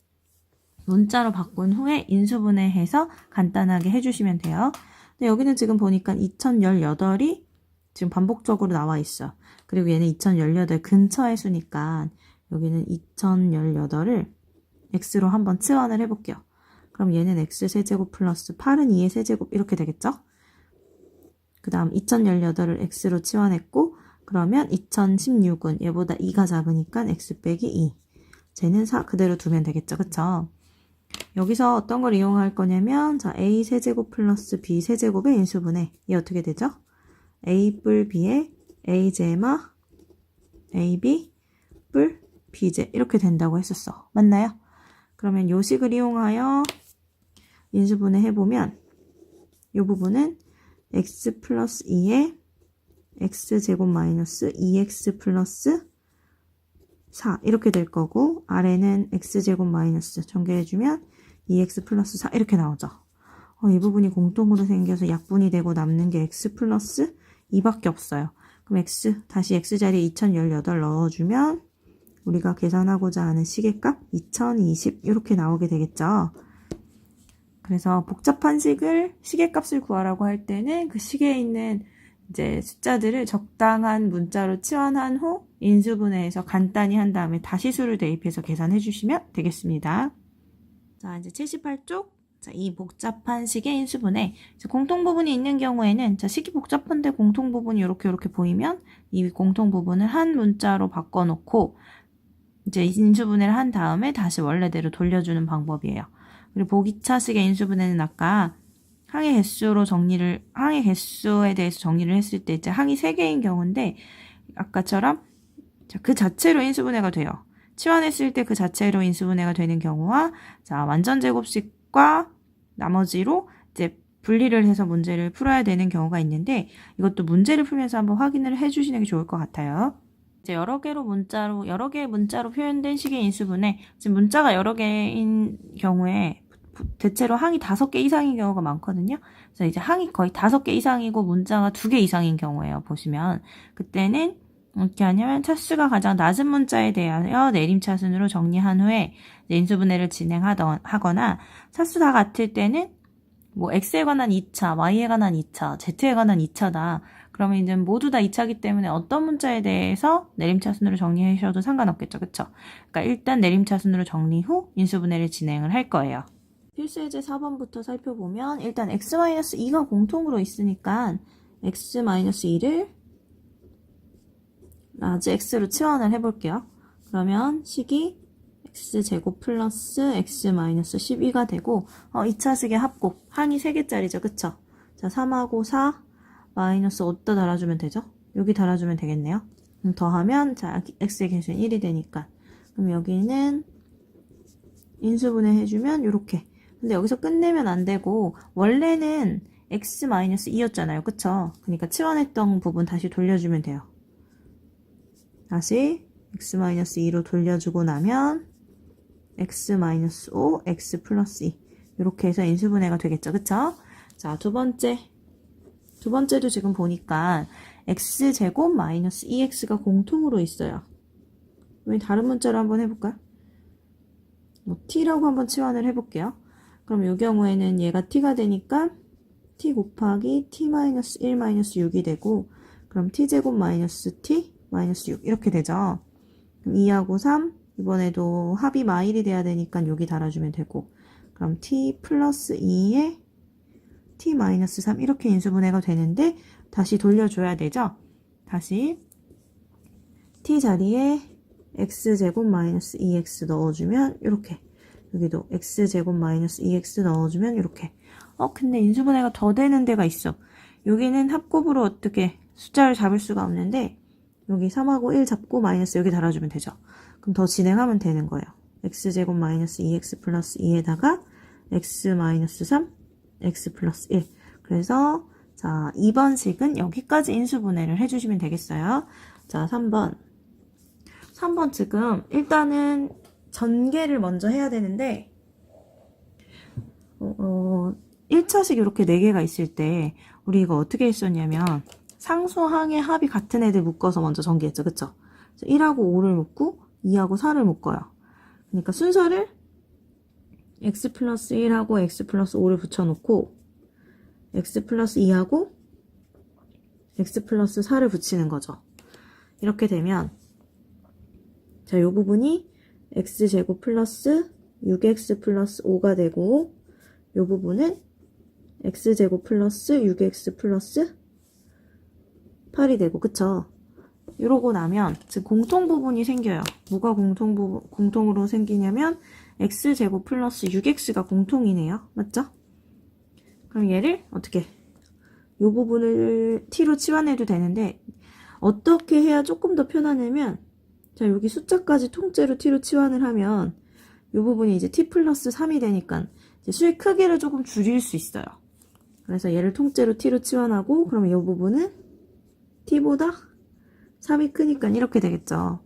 Speaker 1: 문자로 바꾼 후에 인수분해해서 간단하게 해주시면 돼요. 근데 여기는 지금 보니까 2018이 지금 반복적으로 나와 있어. 그리고 얘는 2018 근처의 수니까 여기는 2018을 x로 한번 치환을 해볼게요. 그럼 얘는 x 세제곱 플러스 8은 2의 세제곱 이렇게 되겠죠? 그 다음 2018을 x로 치환했고 그러면 2016은 얘보다 2가 작으니까 x 빼기 2 쟤는 4 그대로 두면 되겠죠? 그쵸? 여기서 어떤 걸 이용할 거냐면 자 a 세제곱 플러스 b 세제곱의 인수분해 이 어떻게 되죠? a 뿔 b의 a 제마 ab 뿔 b제 이렇게 된다고 했었어. 맞나요? 그러면 요 식을 이용하여 인수분해 해보면 이 부분은 x 플러스 2에 x제곱 마이너스 2x 플러스 4 이렇게 될 거고 아래는 x제곱 마이너스 전개해주면 2x 플러스 4 이렇게 나오죠. 이 부분이 공통으로 생겨서 약분이 되고 남는 게 x 플러스 2밖에 없어요. 그럼 x 다시 x자리에 2018 넣어주면 우리가 계산하고자 하는 시계값 2020 이렇게 나오게 되겠죠. 그래서 복잡한 식을 시계값을 구하라고 할 때는 그 식에 있는 이제 숫자들을 적당한 문자로 치환한 후 인수분해해서 간단히 한 다음에 다시 수를 대입해서 계산해 주시면 되겠습니다. 자, 이제 78쪽. 자, 이 복잡한 식의 인수분해. 공통 부분이 있는 경우에는 자, 식이 복잡한데 공통 부분이 이렇게 보이면 이 공통 부분을 한 문자로 바꿔 놓고 이제 인수분해를 한 다음에 다시 원래대로 돌려주는 방법이에요. 그리고 보기차식의 인수분해는 아까 항의 개수에 대해서 정리를 했을 때 이제 항이 3개인 경우인데 아까처럼 그 자체로 인수분해가 돼요. 치환했을 때 그 자체로 인수분해가 되는 경우와 자, 완전 제곱식과 나머지로 이제 분리를 해서 문제를 풀어야 되는 경우가 있는데 이것도 문제를 풀면서 한번 확인을 해주시는 게 좋을 것 같아요. 이제 여러 개의 문자로 표현된 식의 인수분해. 지금 문자가 여러 개인 경우에 대체로 항이 5개 이상인 경우가 많거든요. 그래서 이제 항이 거의 5개 이상이고 문자가 2개 이상인 경우예요. 보시면 그때는 어떻게 하냐면 차수가 가장 낮은 문자에 대하여 내림차순으로 정리한 후에 인수분해를 진행하거나 차수 다 같을 때는 뭐 x에 관한 2차, y에 관한 2차, z에 관한 2차다. 그러면 이제 모두 다 2차이기 때문에 어떤 문자에 대해서 내림차순으로 정리하셔도 상관없겠죠. 그쵸? 그러니까 일단 내림차순으로 정리 후 인수분해를 진행을 할 거예요. 필수예제 4번부터 살펴보면 일단 x-2가 공통으로 있으니까 x-2를 라지 x로 치환을 해볼게요. 그러면 식이 x제곱 플러스 x-12가 되고 2차식의 합곱 항이 3개짜리죠. 그쵸? 자 3하고 4 마이너스 어디다 달아주면 되죠? 여기 달아주면 되겠네요. 그럼 더하면 자 x의 개수는 1이 되니까 그럼 여기는 인수분해 해주면 이렇게 근데 여기서 끝내면 안 되고 원래는 x-2였잖아요. 그쵸? 그러니까 치환했던 부분 다시 돌려주면 돼요. 다시 x-2로 돌려주고 나면 x-5, x 플러스 2 이렇게 해서 인수분해가 되겠죠. 그쵸? 자, 두 번째도 지금 보니까 x제곱 마이너스 2x가 공통으로 있어요. 우리 다른 문자로 한번 해볼까요? 뭐 t라고 한번 치환을 해볼게요. 그럼 이 경우에는 얘가 t가 되니까 t 곱하기 t-1-6이 되고, 그럼 t제곱 마이너스 t 마이너스 6 이렇게 되죠. 그럼 2하고 3, 이번에도 합이 마일이 돼야 되니까 여기 달아주면 되고, 그럼 t 플러스 2에 t 마이너스 3 이렇게 인수분해가 되는데 다시 돌려줘야 되죠. 다시 t 자리에 x제곱 마이너스 2x 넣어주면 이렇게, 여기도 x제곱 마이너스 2x 넣어주면 이렇게. 근데 인수분해가 더 되는 데가 있어. 여기는 합곱으로 어떻게 숫자를 잡을 수가 없는데 여기 3하고 1 잡고 마이너스 여기 달아주면 되죠. 그럼 더 진행하면 되는 거예요. x제곱 마이너스 2x 플러스 2에다가 x 마이너스 3, x 플러스 1. 그래서 자 2번식은 여기까지 인수분해를 해주시면 되겠어요. 자 3번 지금 일단은 전개를 먼저 해야 되는데 1차식 이렇게 4개가 있을 때 우리 이거 어떻게 했었냐면 상수항의 합이 같은 애들 묶어서 먼저 전개했죠. 그쵸? 1하고 5를 묶고 2하고 4를 묶어요. 그러니까 순서를 x 플러스 1하고 x 플러스 5를 붙여놓고 x 플러스 2하고 x 플러스 4를 붙이는 거죠. 이렇게 되면 자, 요 부분이 x제곱 플러스 6x 플러스 5가 되고 요 부분은 x제곱 플러스 6x 플러스 8이 되고, 그쵸? 이러고 나면 즉 공통 부분이 생겨요. 뭐가 공통으로 생기냐면 x제곱 플러스 6x가 공통이네요. 맞죠? 그럼 얘를 어떻게 이 부분을 t로 치환해도 되는데 어떻게 해야 조금 더 편하냐면 자 여기 숫자까지 통째로 t로 치환을 하면 이 부분이 이제 t 플러스 3이 되니까 이제 수의 크기를 조금 줄일 수 있어요. 그래서 얘를 통째로 t로 치환하고 그러면 이 부분은 t보다 3이 크니까 이렇게 되겠죠.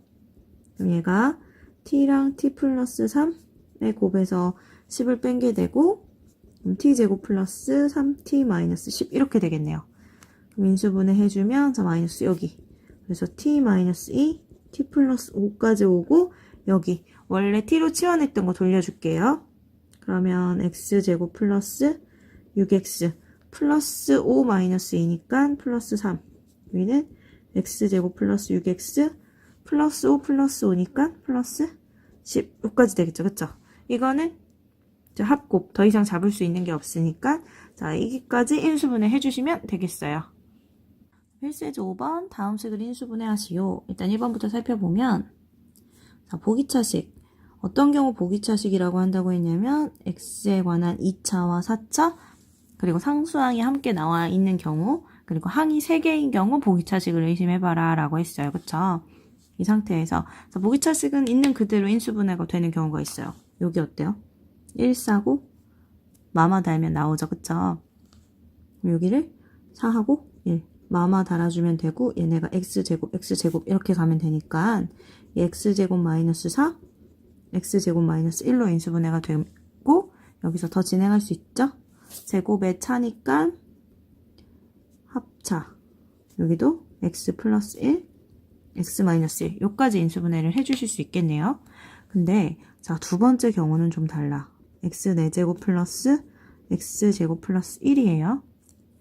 Speaker 1: 그럼 얘가 t랑 t 플러스 3의 곱에서 10을 뺀게 되고 그럼 t제곱 플러스 3t 마이너스 10 이렇게 되겠네요. 그럼 인수분해 해주면 자 마이너스 여기 그래서 t 마이너스 2 t 플러스 5까지 오고 여기 원래 t로 치환했던 거 돌려줄게요. 그러면 x제곱 플러스 6x 플러스 5 마이너스 2니까 플러스 3 여기는 x제곱 플러스 6x 플러스 5 플러스 5니까 플러스 10 여기까지 되겠죠. 그쵸? 이거는 합곱 더 이상 잡을 수 있는 게 없으니까 자 여기까지 인수분해 해주시면 되겠어요. 필수예제 5번 다음 식을 인수분해 하시오. 일단 1번부터 살펴보면 자 보기차식 어떤 경우 보기차식이라고 한다고 했냐면 x에 관한 2차와 4차 그리고 상수항이 함께 나와 있는 경우 그리고 항이 3개인 경우 보기차식을 의심해봐라 라고 했어요. 그쵸? 이 상태에서 자, 보기차식은 있는 그대로 인수분해가 되는 경우가 있어요. 여기 어때요? 1 싸고 마마 달면 나오죠. 그쵸? 여기를 4하고 1 마마 달아주면 되고 얘네가 x제곱 이렇게 가면 되니까 이 x제곱 마이너스 4 x제곱 마이너스 1로 인수분해가 되고 여기서 더 진행할 수 있죠? 제곱의 차니까 합차 여기도 x 플러스 1 x 마이너스 1 요까지 인수분해를 해주실 수 있겠네요. 근데 자 두 번째 경우는 좀 달라. x 4제곱 플러스 x제곱 플러스 1이에요.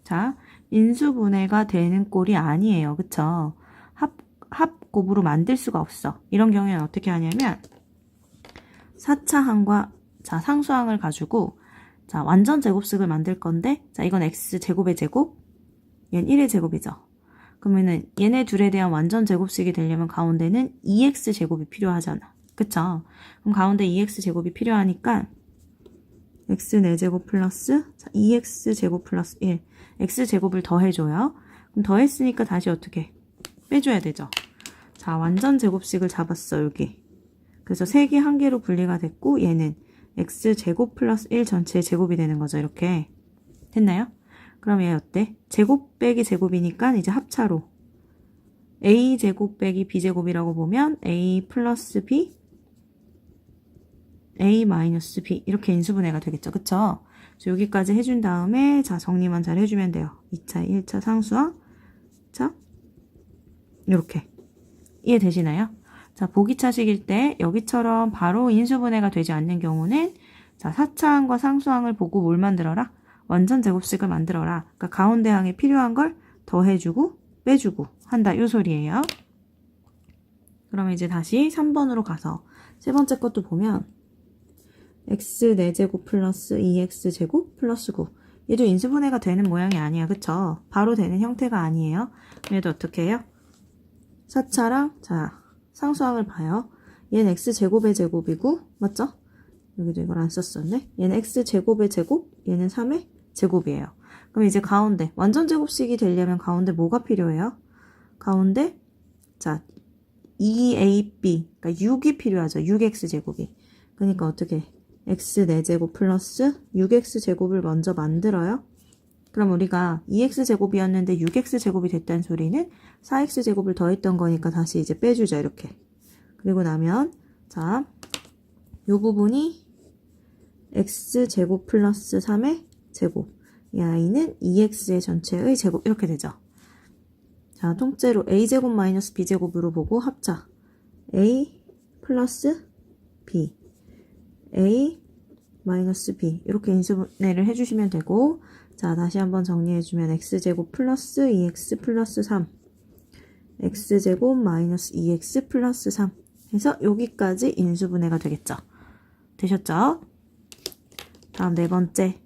Speaker 1: 자 인수분해가 되는 꼴이 아니에요. 그쵸? 합곱으로 만들 수가 없어. 이런 경우에는 어떻게 하냐면 4차항과 자 상수항을 가지고 자 완전 제곱식을 만들 건데 자 이건 x제곱의 제곱 얘는 1의 제곱이죠. 그러면은 얘네 둘에 대한 완전 제곱식이 되려면 가운데는 2x제곱이 필요하잖아. 그쵸? 그럼 가운데 2x제곱이 필요하니까 x 4제곱 플러스 2x제곱 플러스 1 x제곱을 더해줘요. 그럼 더했으니까 다시 어떻게 빼줘야 되죠. 자 완전 제곱식을 잡았어 여기. 그래서 3개 한 개로 분리가 됐고 얘는 x제곱 플러스 1 전체의 제곱이 되는 거죠. 이렇게 됐나요? 그럼 얘 어때? 제곱 빼기 제곱이니까 이제 합차로 a제곱 빼기 b제곱이라고 보면 a 플러스 b a 마이너스 b 이렇게 인수분해가 되겠죠. 그쵸? 그래서 여기까지 해준 다음에 자 정리만 잘 해주면 돼요. 2차, 1차 상수항 자 이렇게 이해되시나요? 자, 보기차식일 때 여기처럼 바로 인수분해가 되지 않는 경우는 자, 사차항과 상수항을 보고 뭘 만들어라? 완전 제곱식을 만들어라. 그러니까 가운데 항에 필요한 걸 더해주고 빼주고 한다. 이 소리예요. 그러면 이제 다시 3번으로 가서 세 번째 것도 보면 x 4제곱 플러스 2x제곱 플러스 9. 얘도 인수분해가 되는 모양이 아니야. 그쵸? 바로 되는 형태가 아니에요. 얘도 어떻게 해요? 사차랑 자 상수항을 봐요. 얘는 x제곱의 제곱이고 맞죠? 여기도 이걸 안 썼었네. 얘는 x제곱의 제곱, 얘는 3의 제곱이에요. 그럼 이제 가운데 완전 제곱식이 되려면 가운데 뭐가 필요해요? 가운데 자 2ab 그러니까 6이 필요하죠. 6x제곱이. 그러니까 어떻게 x 4제곱 플러스 6x제곱을 먼저 만들어요. 그럼 우리가 2x제곱이었는데 6x제곱이 됐다는 소리는 4x제곱을 더했던 거니까 다시 이제 빼주자 이렇게. 그리고 나면 자, 요 부분이 x제곱 플러스 3의 제곱. 이 아이는 2x의 전체의 제곱 이렇게 되죠. 자, 통째로 a제곱 마이너스 b제곱으로 보고 합자. a 플러스 b. a 마이너스 b. 이렇게 인수분해를 해주시면 되고 자, 다시 한번 정리해주면 x제곱 플러스 2x 플러스 3. x제곱 마이너스 2x 플러스 3. 해서 여기까지 인수분해가 되겠죠. 되셨죠? 다음 네 번째.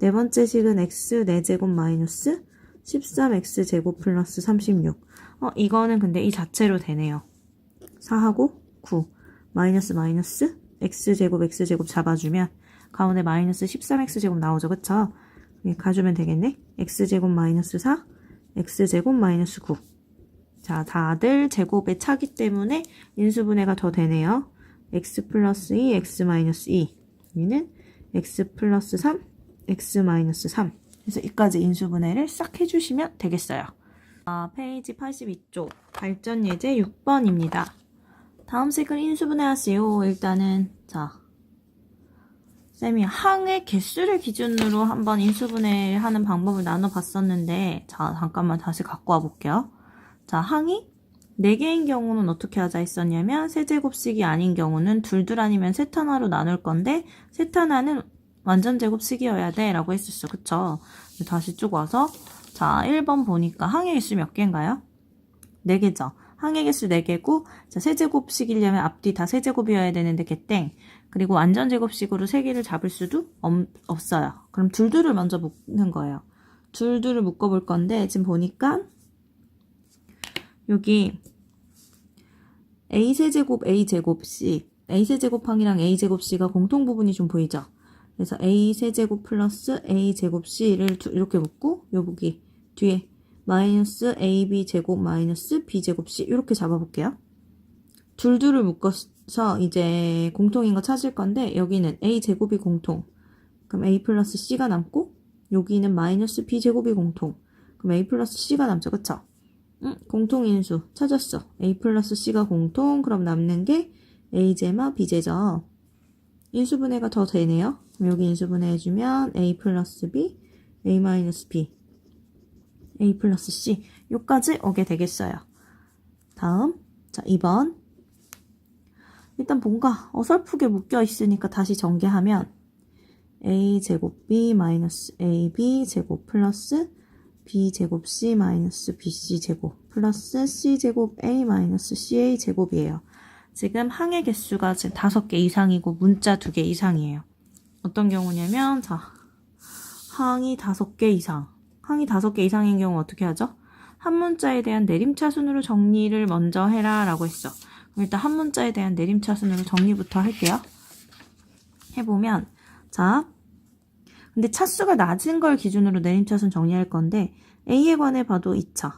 Speaker 1: 네 번째 식은 x 4제곱 마이너스 13x제곱 플러스 36. 이거는 근데 이 자체로 되네요. 4하고 9. 마이너스 x제곱 잡아주면 가운데 마이너스 13x제곱 나오죠. 그쵸? 가주면 되겠네. x제곱 마이너스 4, x제곱 마이너스 9. 자, 다들 제곱의 차기 때문에 인수분해가 더 되네요. x 플러스 2, x 마이너스 2. 여기는 x 플러스 3, x 마이너스 3. 그래서 이까지 인수분해를 싹 해주시면 되겠어요. 페이지 82쪽 발전 예제 6번입니다. 다음 식을 인수분해 하시오. 일단은 자 쌤이 항의 개수를 기준으로 한번 인수분해를 하는 방법을 나눠봤었는데 자 잠깐만 다시 갖고 와볼게요. 자 항이 4개인 경우는 어떻게 하자 했었냐면 세제곱식이 아닌 경우는 둘둘 아니면 셋하나로 나눌 건데 셋하나는 완전 제곱식이어야 돼 라고 했었어. 그쵸? 다시 쭉 와서 자 1번 보니까 항의 개수 몇 개인가요? 4개죠. 항의 개수 4개고 자 세제곱식이려면 앞뒤 다 세제곱이어야 되는데 개땡. 그리고 완전 제곱식으로 3개를 잡을 수도 없어요. 그럼 둘둘을 먼저 묶는 거예요. 둘둘을 묶어볼 건데 지금 보니까 여기 a세제곱 a제곱씩 a세제곱항이랑 a제곱씨가 공통 부분이 좀 보이죠? 그래서 a세제곱 플러스 a제곱씨를 이렇게 묶고 여기 뒤에 마이너스 ab제곱 마이너스 b제곱씨 이렇게 잡아볼게요. 둘둘을 묶어서 이제 공통인 거 찾을 건데 여기는 a제곱이 공통. 그럼 a 플러스 c가 남고 여기는 마이너스 b제곱이 공통. 그럼 a 플러스 c가 남죠. 그쵸? 공통인수 찾았어. a 플러스 c가 공통. 그럼 남는 게 a제마 b제죠. 인수분해가 더 되네요. 그럼 여기 인수분해 해주면 a 플러스 b, a 마이너스 b, a 플러스 c 요까지 오게 되겠어요. 다음 자 2번 일단 뭔가 어설프게 묶여 있으니까 다시 전개하면 a제곱 b 마이너스 ab 제곱 플러스 b제곱 c 마이너스 bc 제곱 플러스 c제곱 a 마이너스 ca 제곱이에요. 지금 항의 개수가 지금 5개 이상이고 문자 2개 이상이에요. 어떤 경우냐면 자 항이 5개 이상. 항이 5개 이상인 경우 어떻게 하죠? 한 문자에 대한 내림차순으로 정리를 먼저 해라 라고 했어. 그럼 일단 한 문자에 대한 내림차순으로 정리부터 할게요. 해보면 자 근데 차수가 낮은 걸 기준으로 내림차순 정리할 건데 A에 관해 봐도 2차,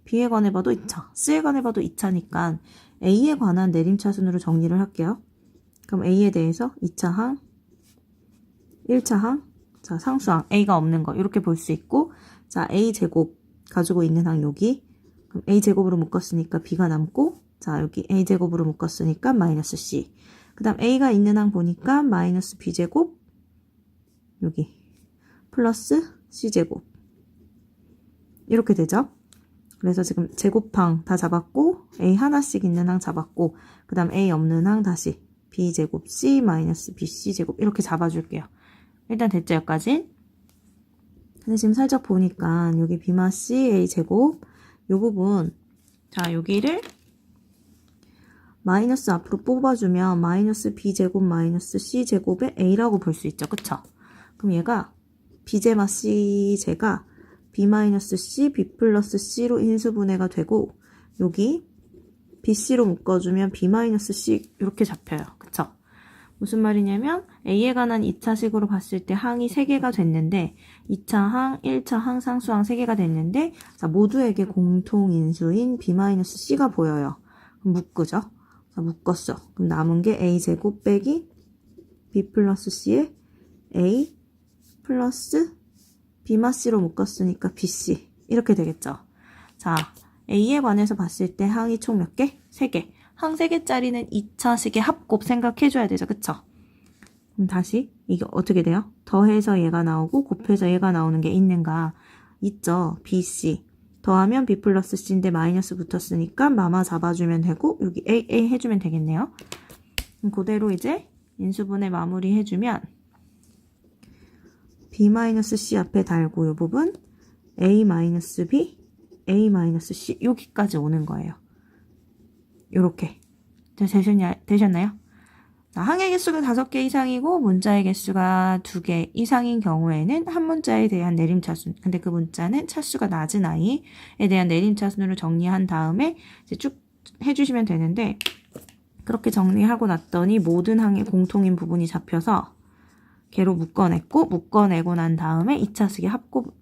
Speaker 1: B에 관해 봐도 2차, C에 관해 봐도 2차니까 A에 관한 내림차순으로 정리를 할게요. 그럼 A에 대해서 2차 항, 1차 항, 자 상수항 A가 없는 거 이렇게 볼 수 있고 자 A제곱 가지고 있는 항 여기 그럼 A제곱으로 묶었으니까 B가 남고 자 여기 A제곱으로 묶었으니까 마이너스 C 그 다음 A가 있는 항 보니까 마이너스 B제곱 여기 플러스 C제곱 이렇게 되죠. 그래서 지금 제곱항 다 잡았고 A 하나씩 있는 항 잡았고 그 다음 A 없는 항 다시 B제곱 C 마이너스 BC제곱 이렇게 잡아줄게요. 일단 됐죠 여기까지. 근데 지금 살짝 보니까 여기 B마 C A제곱 요 부분 자 여기를 마이너스 앞으로 뽑아주면 마이너스 B제곱 마이너스 C제곱의 A라고 볼 수 있죠. 그쵸? 그럼 얘가 B제마 C제가 B 마이너스 C, B 플러스 C로 인수분해가 되고 여기 BC로 묶어주면 B 마이너스 C 이렇게 잡혀요. 그쵸? 무슨 말이냐면 A에 관한 2차식으로 봤을 때 항이 3개가 됐는데 2차 항, 1차 항, 상수항 3개가 됐는데 자, 모두에게 공통인수인 B 마이너스 C가 보여요. 그럼 묶으죠? 자, 묶었어. 그럼 남은 게 A제곱 빼기 B 플러스 C에 A 플러스 B마 C로 묶었으니까 BC 이렇게 되겠죠. 자, A에 관해서 봤을 때 항이 총 몇 개? 3개. 항 3개짜리는 2차식의 합곱 생각해줘야 되죠. 그쵸? 그럼 다시 이게 어떻게 돼요? 더해서 얘가 나오고 곱해서 얘가 나오는 게 있는가? 있죠. BC. 더하면 B 플러스 C인데 마이너스 붙었으니까 마마 잡아주면 되고 여기 A 해주면 되겠네요. 그럼 그대로 이제 인수분해 마무리 해주면 B 마이너스 C 앞에 달고 이 부분 A 마이너스 B, A 마이너스 C 여기까지 오는 거예요. 요렇게 되셨나요? 자, 항의 개수가 5개 이상이고 문자의 개수가 2개 이상인 경우에는 한 문자에 대한 내림차순 근데 그 문자는 차수가 낮은 아이에 대한 내림차순으로 정리한 다음에 이제 쭉 해주시면 되는데 그렇게 정리하고 났더니 모든 항의 공통인 부분이 잡혀서 걔로 묶어내고 난 다음에 2차식의 합곱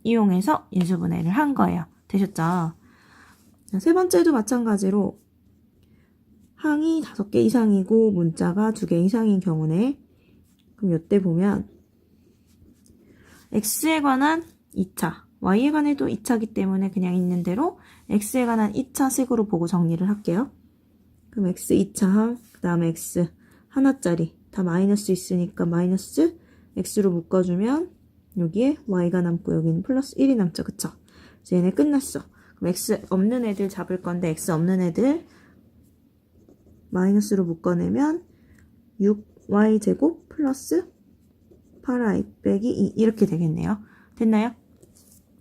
Speaker 1: 이용해서 인수분해를 한 거예요. 되셨죠? 자, 세 번째도 마찬가지로 항이 5개 이상이고 문자가 2개 이상인 경우네. 그럼 이때 보면 X에 관한 2차, Y에 관해도 2차이기 때문에 그냥 있는 대로 X에 관한 2차식으로 보고 정리를 할게요. 그럼 X 2차 항, 그 다음에 X 하나짜리 다 마이너스 있으니까 마이너스 X로 묶어주면 여기에 Y가 남고 여기는 플러스 1이 남죠. 그쵸? 이제 얘네 끝났어. 그럼 X 없는 애들 잡을 건데 X 없는 애들 마이너스로 묶어내면 6y제곱 플러스 8y 빼기 2 이렇게 되겠네요. 됐나요?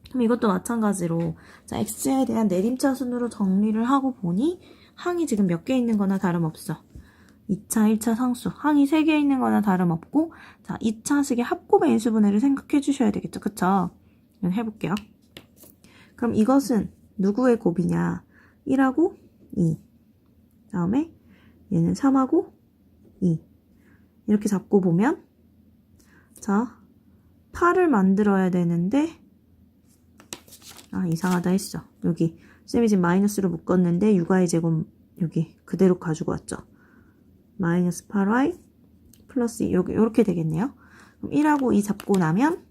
Speaker 1: 그럼 이것도 마찬가지로 자 x에 대한 내림차순으로 정리를 하고 보니 항이 지금 몇 개 있는 거나 다름없어. 2차, 1차 상수 항이 3개 있는 거나 다름없고 자 2차식의 합곱의 인수분해를 생각해 주셔야 되겠죠. 그쵸? 해볼게요. 그럼 이것은 누구의 곱이냐 1하고 2 다음에 얘는 3하고 2 이렇게 잡고 보면 자 8을 만들어야 되는데 아 이상하다 했어. 여기 쌤이 지금 마이너스로 묶었는데 6y 제곱 여기 그대로 가지고 왔죠. 마이너스 8y 플러스 2 이렇게 되겠네요. 그럼 1하고 2 잡고 나면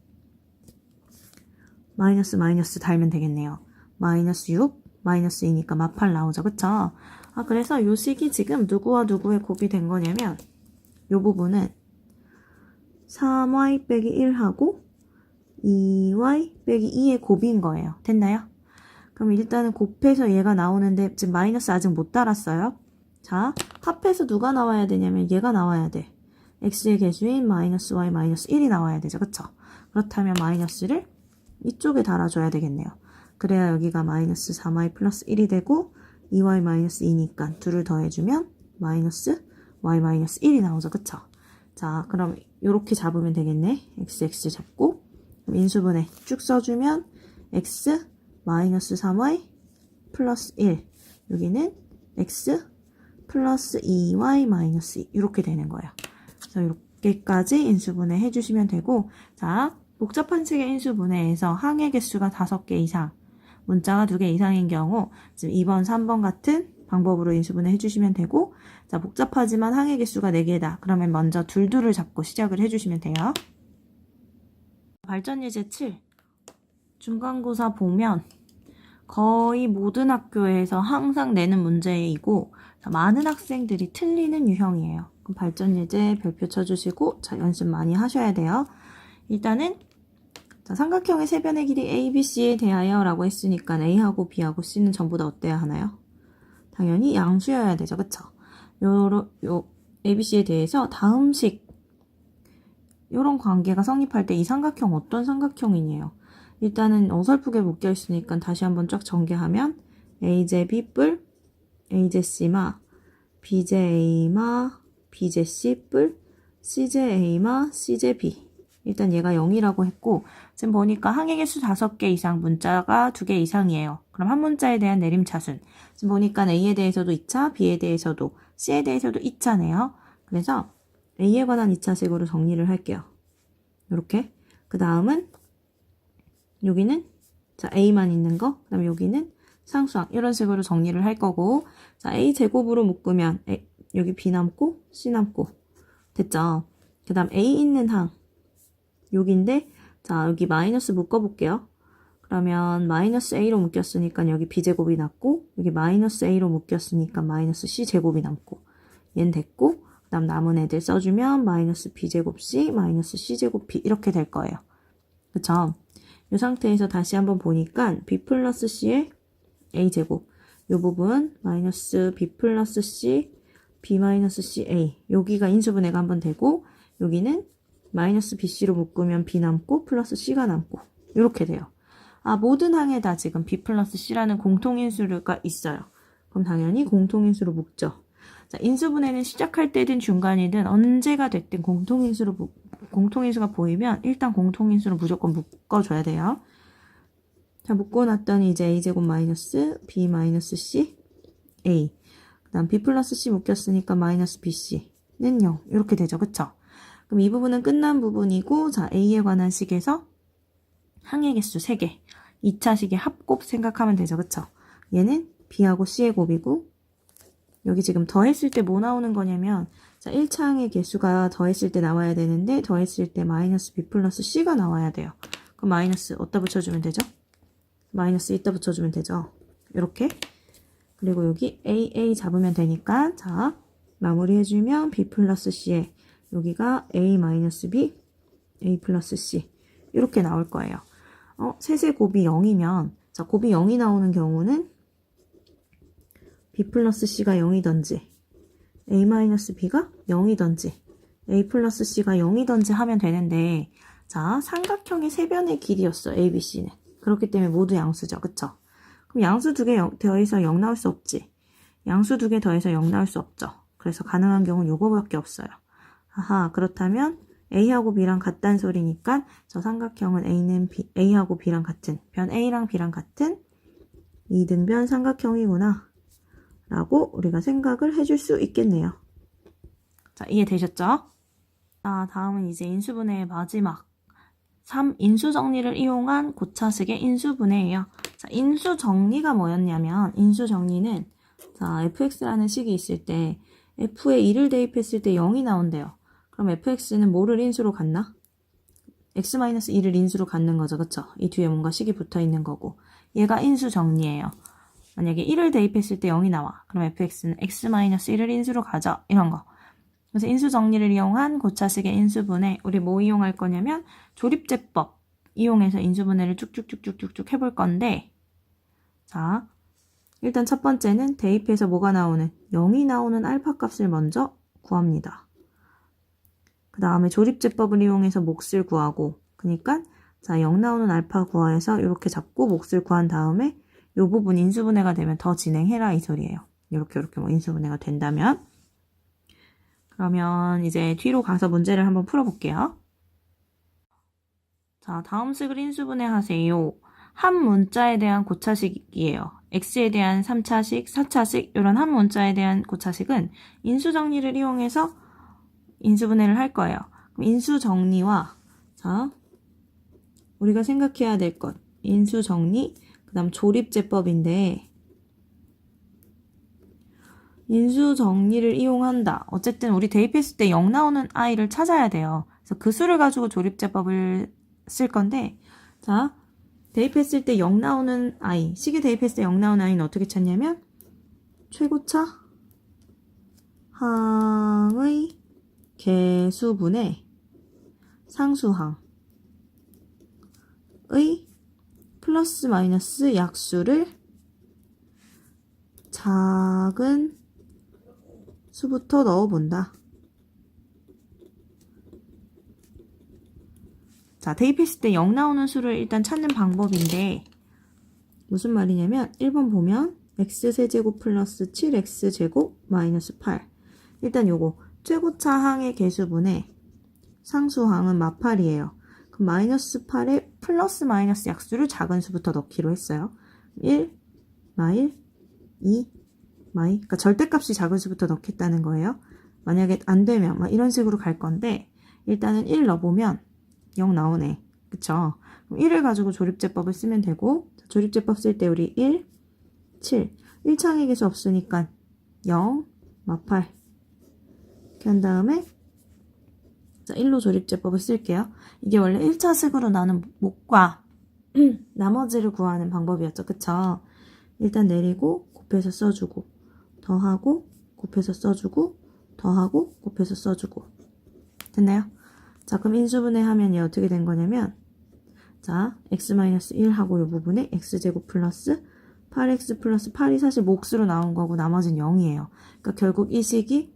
Speaker 1: 마이너스 달면 되겠네요. 마이너스 6 마이너스 2니까 마팔 나오죠. 그쵸? 아, 그래서 요 식이 지금 누구와 누구의 곱이 된 거냐면 요 부분은 3y 빼기 1하고 2y 빼기 2의 곱인 거예요. 됐나요? 그럼 일단은 곱해서 얘가 나오는데 지금 마이너스 아직 못 달았어요. 자, 합해서 누가 나와야 되냐면 얘가 나와야 돼. x의 개수인 마이너스 y 마이너스 1이 나와야 되죠. 그쵸? 그렇다면 마이너스를 이쪽에 달아줘야 되겠네요. 그래야 여기가 마이너스 3y 플러스 1이 되고 2y 마이너스 2니까 둘을 더해주면 마이너스 y 마이너스 1이 나오죠. 그쵸? 자, 그럼 이렇게 잡으면 되겠네. x 잡고 인수분해 쭉 써주면 x 마이너스 3y 플러스 1 여기는 x 플러스 2y 마이너스 2 이렇게 되는 거예요. 그래서 이렇게까지 인수분해 해주시면 되고 자 복잡한 식의 인수분해에서 항의 개수가 5개 이상 문자가 2개 이상인 경우 지금 2번, 3번 같은 방법으로 인수분해 해주시면 되고 자 복잡하지만 항의 개수가 4개다. 그러면 먼저 둘을 잡고 시작을 해주시면 돼요. 발전예제 7 중간고사 보면 거의 모든 학교에서 항상 내는 문제이고 많은 학생들이 틀리는 유형이에요. 그럼 발전예제 별표 쳐주시고 자 연습 많이 하셔야 돼요. 일단은 자, 삼각형의 세변의 길이 ABC에 대하여 라고 했으니까 A하고 B하고 C는 전부 다 어때야 하나요? 당연히 양수여야 되죠. 그쵸? 요 ABC에 대해서 다음식 요런 관계가 성립할 때 이 삼각형 어떤 삼각형이에요? 일단은 어설프게 묶여 있으니까 다시 한번 쫙 전개하면 AJB 뿔 AJC마 BJA마 BJC 뿔 CJA마 CJB. 일단 얘가 0이라고 했고 지금 보니까 항해개수 5개 이상 문자가 2개 이상이에요. 그럼 한 문자에 대한 내림차순. 지금 보니까 A에 대해서도 2차, B에 대해서도 C에 대해서도 2차네요. 그래서 A에 관한 2차식으로 정리를 할게요. 이렇게. 그 다음은 여기는 자 A만 있는 거, 그 다음에 여기는 상수항 이런 식으로 정리를 할 거고 자 A 제곱으로 묶으면 여기 B 남고 C 남고 됐죠? 그 다음 A 있는 항 여기인데 자 여기 마이너스 묶어볼게요. 그러면 마이너스 A로 묶였으니까 여기 B제곱이 남고 여기 마이너스 A로 묶였으니까 마이너스 C제곱이 남고 얘는 됐고 그 다음 남은 애들 써주면 마이너스 B제곱 C 마이너스 C제곱 B 이렇게 될 거예요. 그쵸? 이 상태에서 다시 한번 보니까 B 플러스 C의 A제곱 이 부분 마이너스 B 플러스 C B 마이너스 C A 여기가 인수분해가 한번 되고 여기는 마이너스 BC로 묶으면 B 남고 플러스 C가 남고 이렇게 돼요. 아 모든 항에다 지금 B 플러스 C라는 공통인수가 있어요. 그럼 당연히 공통인수로 묶죠. 자, 인수분해는 시작할 때든 중간이든 언제가 됐든 공통인수가 보이면 일단 공통인수로 무조건 묶어줘야 돼요. 자, 묶어놨더니 이제 A제곱 마이너스 B 마이너스 C A 그 다음 B 플러스 C 묶였으니까 마이너스 BC는 0 이렇게 되죠. 그쵸? 그럼 이 부분은 끝난 부분이고 자 A에 관한 식에서 항의 개수 3개 2차식의 합곱 생각하면 되죠. 그쵸? 얘는 B하고 C의 곱이고 여기 지금 더했을 때 뭐 나오는 거냐면 자 1차 항의 개수가 더했을 때 나와야 되는데 더했을 때 마이너스 B 플러스 C가 나와야 돼요. 그럼 마이너스 어디다 붙여주면 되죠? 마이너스 이따 붙여주면 되죠. 이렇게. 그리고 여기 AA 잡으면 되니까 자 마무리해주면 B 플러스 C에 여기가 A 마이너스 B, A 플러스 C 이렇게 나올 거예요. 셋의 곱이 0이면 자 곱이 0이 나오는 경우는 B 플러스 C가 0이던지 A 마이너스 B가 0이던지 A 플러스 C가 0이던지 하면 되는데 자 삼각형의 세변의 길이였어 ABC는. 그렇기 때문에 모두 양수죠. 그쵸? 그럼 양수 2개 더해서 0 나올 수 없지. 양수 2개 더해서 0 나올 수 없죠. 그래서 가능한 경우는 요거밖에 없어요. 아하, 그렇다면 A하고 B랑 같다는 소리니까 저 삼각형은 A하고 B랑 같은, 변 A랑 B랑 같은 이등변 삼각형이구나 라고 우리가 생각을 해줄 수 있겠네요. 자, 이해되셨죠? 자, 다음은 이제 인수분해의 마지막 3. 인수정리를 이용한 고차식의 인수분해예요. 자, 인수정리가 뭐였냐면 인수정리는 자, fx라는 식이 있을 때 f에 2를 대입했을 때 0이 나온대요. 그럼 fx는 뭐를 인수로 갖나? x-2를 인수로 갖는 거죠. 그쵸? 이 뒤에 뭔가 식이 붙어 있는 거고 얘가 인수정리예요. 만약에 1을 대입했을 때 0이 나와. 그럼 fx는 x-1을 인수로 가져. 이런 거. 그래서 인수정리를 이용한 고차식의 인수분해 우리 뭐 이용할 거냐면 조립제법 이용해서 인수분해를 쭉쭉쭉쭉쭉 해볼 건데 자 일단 첫 번째는 대입해서 뭐가 나오는 0이 나오는 알파 값을 먼저 구합니다. 그 다음에 조립제법을 이용해서 몫을 구하고 그러니까 자 0 나오는 알파 구해서 이렇게 잡고 몫을 구한 다음에 이 부분 인수분해가 되면 더 진행해라 이 소리예요. 이렇게 뭐 인수분해가 된다면 그러면 이제 뒤로 가서 문제를 한번 풀어볼게요. 자, 다음 식을 인수분해 하세요. 한 문자에 대한 고차식이에요. x에 대한 3차식, 4차식 이런 한 문자에 대한 고차식은 인수정리를 이용해서 인수분해를 할 거예요. 그럼 인수정리와 자 우리가 생각해야 될 것 인수정리 그 다음 조립제법인데 인수정리를 이용한다. 어쨌든 우리 대입했을 때 0 나오는 i를 찾아야 돼요. 그래서 그 수를 가지고 조립제법을 쓸 건데 자 대입했을 때 0 나오는 i 식에 대입했을 때 0 나오는 i는 어떻게 찾냐면 최고차 항의 개수분의 상수항 플러스 마이너스 약수를 작은 수부터 넣어본다. 자, 대입했을 때 0 나오는 수를 일단 찾는 방법인데 무슨 말이냐면 1번 보면 x세제곱 플러스 7x제곱 마이너스 8. 일단 요거 최고차 항의 개수분의 상수항은 마팔이에요. 그럼 마이너스 8에 플러스 마이너스 약수를 작은 수부터 넣기로 했어요. 1, 마일, 2, 마이. 그러니까 절대값이 작은 수부터 넣겠다는 거예요. 만약에 안 되면 막 이런 식으로 갈 건데 일단은 1 넣어보면 0 나오네. 그쵸? 그럼 1을 가지고 조립제법을 쓰면 되고 조립제법 쓸 때 우리 1, 7. 1창의 개수 없으니까 0, 마팔. 이렇게 한 다음에 자, 1로 조립제법을 쓸게요. 이게 원래 1차식으로 나는 목과 나머지를 구하는 방법이었죠. 그쵸? 일단 내리고 곱해서 써주고 더하고 곱해서 써주고 더하고 곱해서 써주고 됐나요? 자, 그럼 인수분해 하면 얘 어떻게 된 거냐면 자, x-1 하고 이 부분에 x제곱 플러스 8x 플러스 8이 사실 몫으로 나온 거고 나머지는 0이에요. 그러니까 결국 이 식이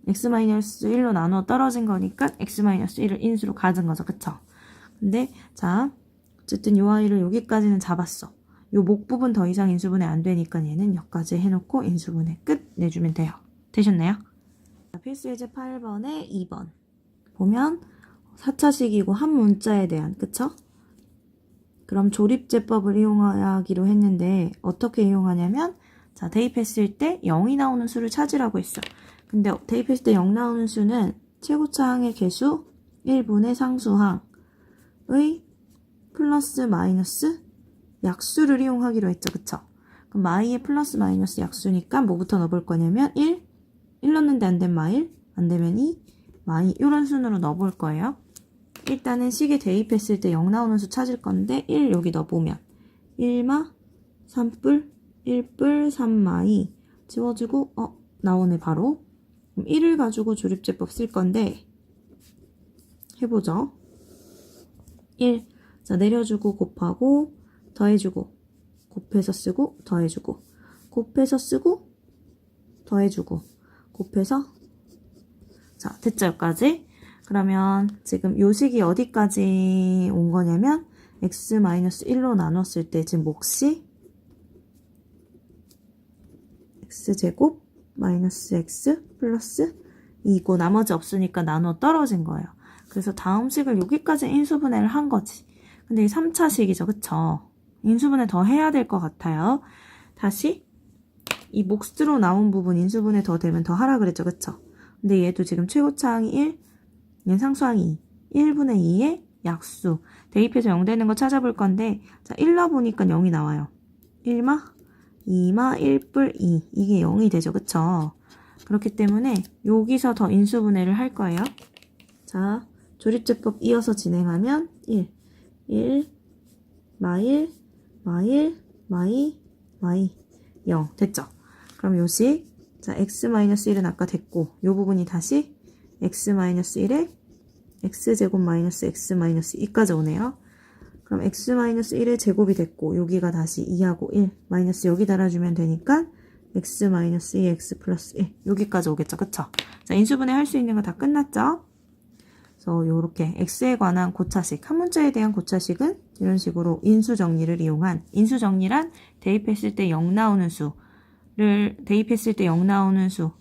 Speaker 1: x-1로 나누어 떨어진 거니까 x-1을 인수로 가진 거죠. 그쵸? 근데 자, 어쨌든 요 아이를 여기까지는 잡았어. 요 목 부분 더 이상 인수분해 안 되니까 얘는 여기까지 해놓고 인수분해 끝 내주면 돼요. 되셨나요? 필수 예제 8번에 2번 보면 4차식이고 한 문자에 대한 그쵸? 그럼 조립제법을 이용하기로 했는데 어떻게 이용하냐면 자, 대입했을 때 0이 나오는 수를 찾으라고 했어. 근데 대입했을 때 0 나오는 수는 최고차 항의 개수 1분의 상수항의 플러스 마이너스 약수를 이용하기로 했죠. 그쵸? 그럼 마이의 플러스 마이너스 약수니까 뭐부터 넣어볼 거냐면 1 넣는데 안 된 마일, 안 되면 2, 마이 이런 순으로 넣어볼 거예요. 일단은 식에 대입했을 때 0 나오는 수 찾을 건데 1 여기 넣어보면 1마 3뿔 1뿔 3마이 지워주고 나오네 바로. 그럼 1을 가지고 조립제법 쓸 건데 해보죠. 1 자 내려주고 곱하고 더해주고 곱해서 쓰고 더해주고 곱해서 쓰고 더해주고 곱해서 자 됐죠 여기까지. 그러면 지금 요 식이 어디까지 온 거냐면 x-1로 나눴을 때 지금 몫이 x제곱 마이너스 x 플러스 2고 나머지 없으니까 나눠 떨어진 거예요. 그래서 다음 식을 여기까지 인수분해를 한 거지. 근데 이 3차식이죠. 그쵸? 인수분해 더 해야 될 것 같아요. 다시 이 몫으로 나온 부분 인수분해 더 되면 더 하라 그랬죠. 그쵸? 근데 얘도 지금 최고차항이 1 얘는 상수항이 2 1분의 2의 약수 대입해서 0 되는 거 찾아볼 건데 자 1 넣어보니까 0이 나와요. 1마 2마 1뿔 2 이게 0이 되죠. 그쵸? 그렇기 때문에 여기서 더 인수분해를 할 거예요. 자 조립제법 이어서 진행하면 1 마일 마일 마이 마이 0 됐죠? 그럼 요식 자 x-1은 아까 됐고 요 부분이 다시 x-1에 x제곱 마이너스 x-2까지 오네요. 그럼 x-1의 제곱이 됐고 여기가 다시 2하고 1 마이너스 여기 달아주면 되니까 x-2 x 플러스 1 여기까지 오겠죠. 그쵸? 자 인수분해 할 수 있는 거 다 끝났죠? 그래서 요렇게 x에 관한 고차식 한 문자에 대한 고차식은 이런 식으로 인수정리를 이용한 인수정리란 대입했을 때 0 나오는 수를 대입했을 때 0 나오는 수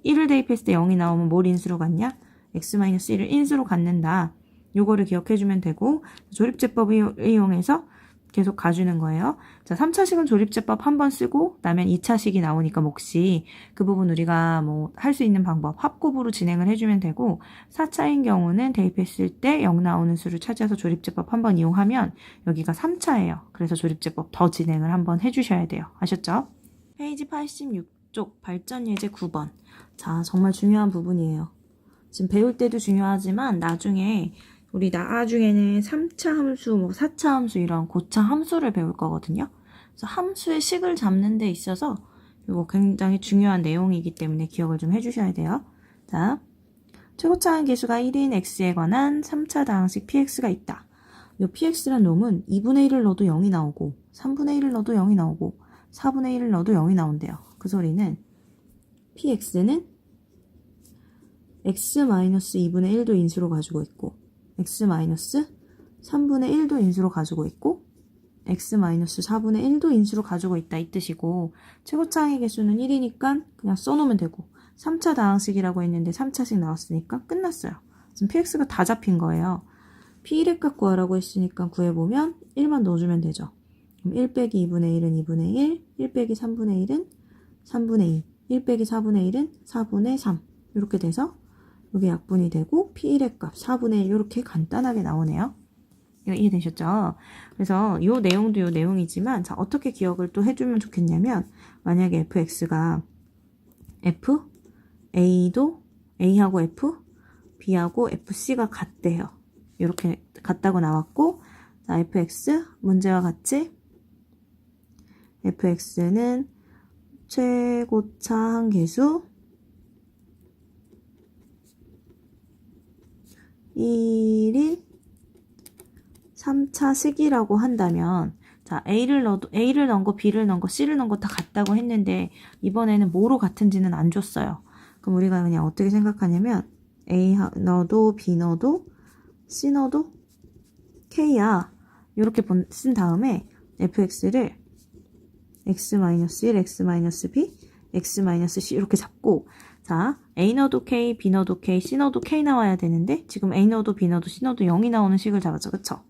Speaker 1: 1을 대입했을 때 0이 나오면 뭘 인수로 갖냐? x-1을 인수로 갖는다. 요거를 기억해주면 되고 조립제법을 이용해서 계속 가주는 거예요. 자, 3차식은 조립제법 한번 쓰고 그다음에 2차식이 나오니까 몫이 그 부분 우리가 뭐 할 수 있는 방법 합곱으로 진행을 해주면 되고 4차인 경우는 대입했을 때 0 나오는 수를 찾아서 조립제법 한번 이용하면 여기가 3차예요. 그래서 조립제법 더 진행을 한번 해주셔야 돼요. 아셨죠? 페이지 86쪽 발전 예제 9번. 자, 정말 중요한 부분이에요. 지금 배울 때도 중요하지만 나중에 우리 나중에는 3차 함수, 4차 함수 이런 고차 함수를 배울 거거든요. 그래서 함수의 식을 잡는 데 있어서 이거 굉장히 중요한 내용이기 때문에 기억을 좀 해주셔야 돼요. 자, 최고차항 계수가 1인 x에 관한 3차 다항식 px가 있다. 이 px란 놈은 2분의 1을 넣어도 0이 나오고 3분의 1을 넣어도 0이 나오고 4분의 1을 넣어도 0이 나온대요. 그 소리는 px는 x-2분의 1도 인수로 가지고 있고 x-3분의 1도 인수로 가지고 있고 x-4분의 1도 인수로 가지고 있다 이 뜻이고 최고차항의 개수는 1이니까 그냥 써놓으면 되고 3차 다항식이라고 했는데 3차식 나왔으니까 끝났어요. 지금 px가 다 잡힌 거예요. p1의 값 구하라고 했으니까 구해보면 1만 넣어주면 되죠. 그럼 1 빼기 2분의 1은 2분의 1, 1 빼기 3분의 1은 3분의 2, 1 빼기 4분의 1은 4분의 3 이렇게 돼서 이게 약분이 되고 p1의 값 4분의 1 이렇게 간단하게 나오네요. 이거 이해되셨죠? 그래서 요 내용도 요 내용이지만 자 어떻게 기억을 또 해주면 좋겠냐면 만약에 fx가 f, a도 a하고 f, b하고 fc가 같대요. 이렇게 같다고 나왔고 자 fx 문제와 같이 fx는 최고차 항계수 1인 3차식이라고 한다면 자 A를 넣은 거 B를 넣은 거 C를 넣은 거 다 같다고 했는데 이번에는 뭐로 같은지는 안 줬어요. 그럼 우리가 그냥 어떻게 생각하냐면 A 넣어도 B 넣어도 C 넣어도 K야 이렇게 쓴 다음에 fx를 x-1, x-b, x-c 이렇게 잡고 자 A 넣어도 K, B 넣어도 K, C 넣어도 K 나와야 되는데 지금 A 넣어도 B 넣어도 C 넣어도 0이 나오는 식을 잡았죠. 그쵸?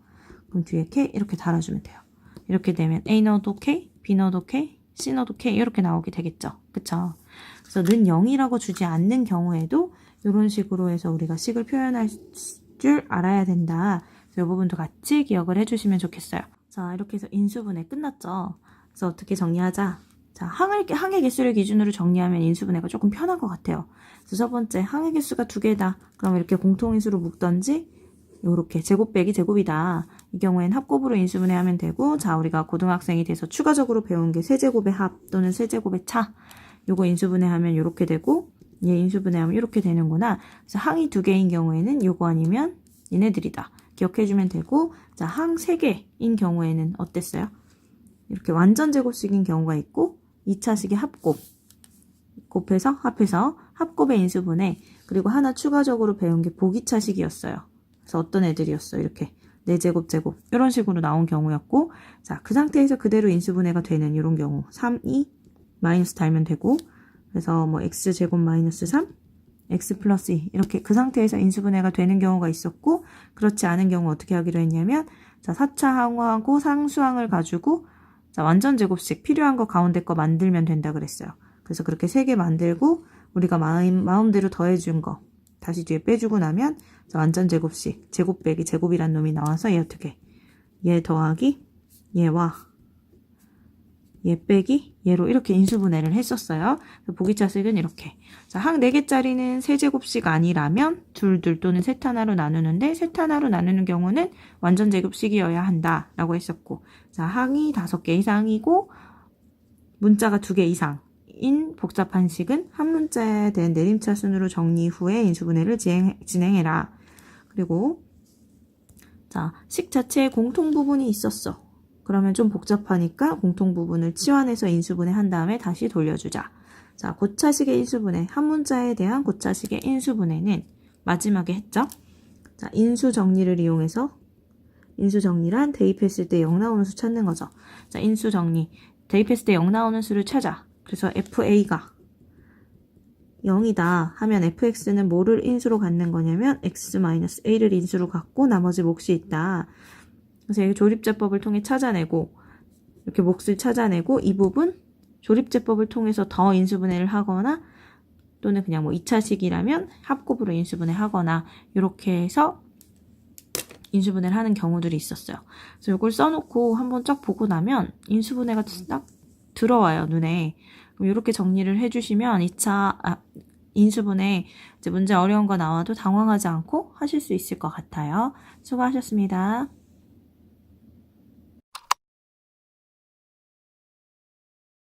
Speaker 1: 그럼 뒤에 K 이렇게 달아주면 돼요. 이렇게 되면 A 넣어도 K, B 넣어도 K, C 넣어도 K 이렇게 나오게 되겠죠. 그쵸? 그래서 는 0이라고 주지 않는 경우에도 이런 식으로 해서 우리가 식을 표현할 줄 알아야 된다. 그래서 이 부분도 같이 기억을 해주시면 좋겠어요. 자 이렇게 해서 인수분해 끝났죠. 그래서 어떻게 정리하자. 자, 항의 개수를 기준으로 정리하면 인수분해가 조금 편한 것 같아요. 그래서 첫 번째, 항의 개수가 2개다. 그럼 이렇게 공통인수로 묶던지, 요렇게 제곱 빼기 제곱이다. 이 경우엔 합곱으로 인수분해하면 되고, 자, 우리가 고등학생이 돼서 추가적으로 배운 게 세제곱의 합 또는 세제곱의 차. 요거 인수분해하면 요렇게 되고, 얘 인수분해하면 요렇게 되는구나. 그래서 항이 2개인 경우에는 요거 아니면 얘네들이다. 기억해주면 되고, 자, 항 3개인 경우에는 어땠어요? 이렇게 완전 제곱식인 경우가 있고, 2차식의 합곱, 곱해서 합해서 합곱의 인수분해, 그리고 하나 추가적으로 배운 게 보기차식이었어요. 그래서 어떤 애들이었어요? 이렇게 4제곱 제곱 이런 식으로 나온 경우였고 자, 그 상태에서 그대로 인수분해가 되는 이런 경우 3, 2 마이너스 달면 되고 그래서 뭐 x제곱 마이너스 3 x 플러스 2 이렇게 그 상태에서 인수분해가 되는 경우가 있었고 그렇지 않은 경우 어떻게 하기로 했냐면 자, 4차 항하고 상수항을 가지고 자, 완전 제곱식 필요한 거 가운데 거 만들면 된다 그랬어요. 그래서 그렇게 3개 만들고 우리가 마음대로 더해준 거 다시 뒤에 빼주고 나면 자, 완전 제곱식 제곱 빼기 제곱이란 놈이 나와서 얘 어떻게 얘 더하기 얘와 얘 빼기 얘로 이렇게 인수분해를 했었어요. 보기차식은 이렇게 자, 항 4개짜리는 세제곱식 아니라면 둘둘 또는 셋 하나로 나누는데 셋 하나로 나누는 경우는 완전 제곱식이어야 한다 라고 했었고 자, 항이 5개 이상이고 문자가 2개 이상인 복잡한 식은 한 문자에 대한 내림차 순으로 정리 후에 인수분해를 진행해라. 그리고 자, 식 자체에 공통 부분이 있었어. 그러면 좀 복잡하니까 공통 부분을 치환해서 인수분해 한 다음에 다시 돌려주자. 자, 고차식의 인수분해, 한 문자에 대한 고차식의 인수분해는 마지막에 했죠. 자, 인수 정리를 이용해서 인수 정리란 대입했을 때 0 나오는 수 찾는 거죠. 자, 인수 정리, 대입했을 때 0 나오는 수를 찾아. 그래서 FA가 0이다 하면 fx는 뭐를 인수로 갖는 거냐면 x-a를 인수로 갖고 나머지 몫이 있다. 그래서 이 조립제법을 통해 찾아내고 이렇게 몫을 찾아내고 이 부분 조립제법을 통해서 더 인수분해를 하거나 또는 그냥 뭐 2차식이라면 합곱으로 인수분해 하거나 이렇게 해서 인수분해를 하는 경우들이 있었어요. 그래서 이걸 써놓고 한번 쫙 보고 나면 인수분해가 딱 들어와요, 눈에. 그럼 이렇게 정리를 해주시면 2차 인수분해 이제 문제 어려운 거 나와도 당황하지 않고 하실 수 있을 것 같아요. 수고하셨습니다.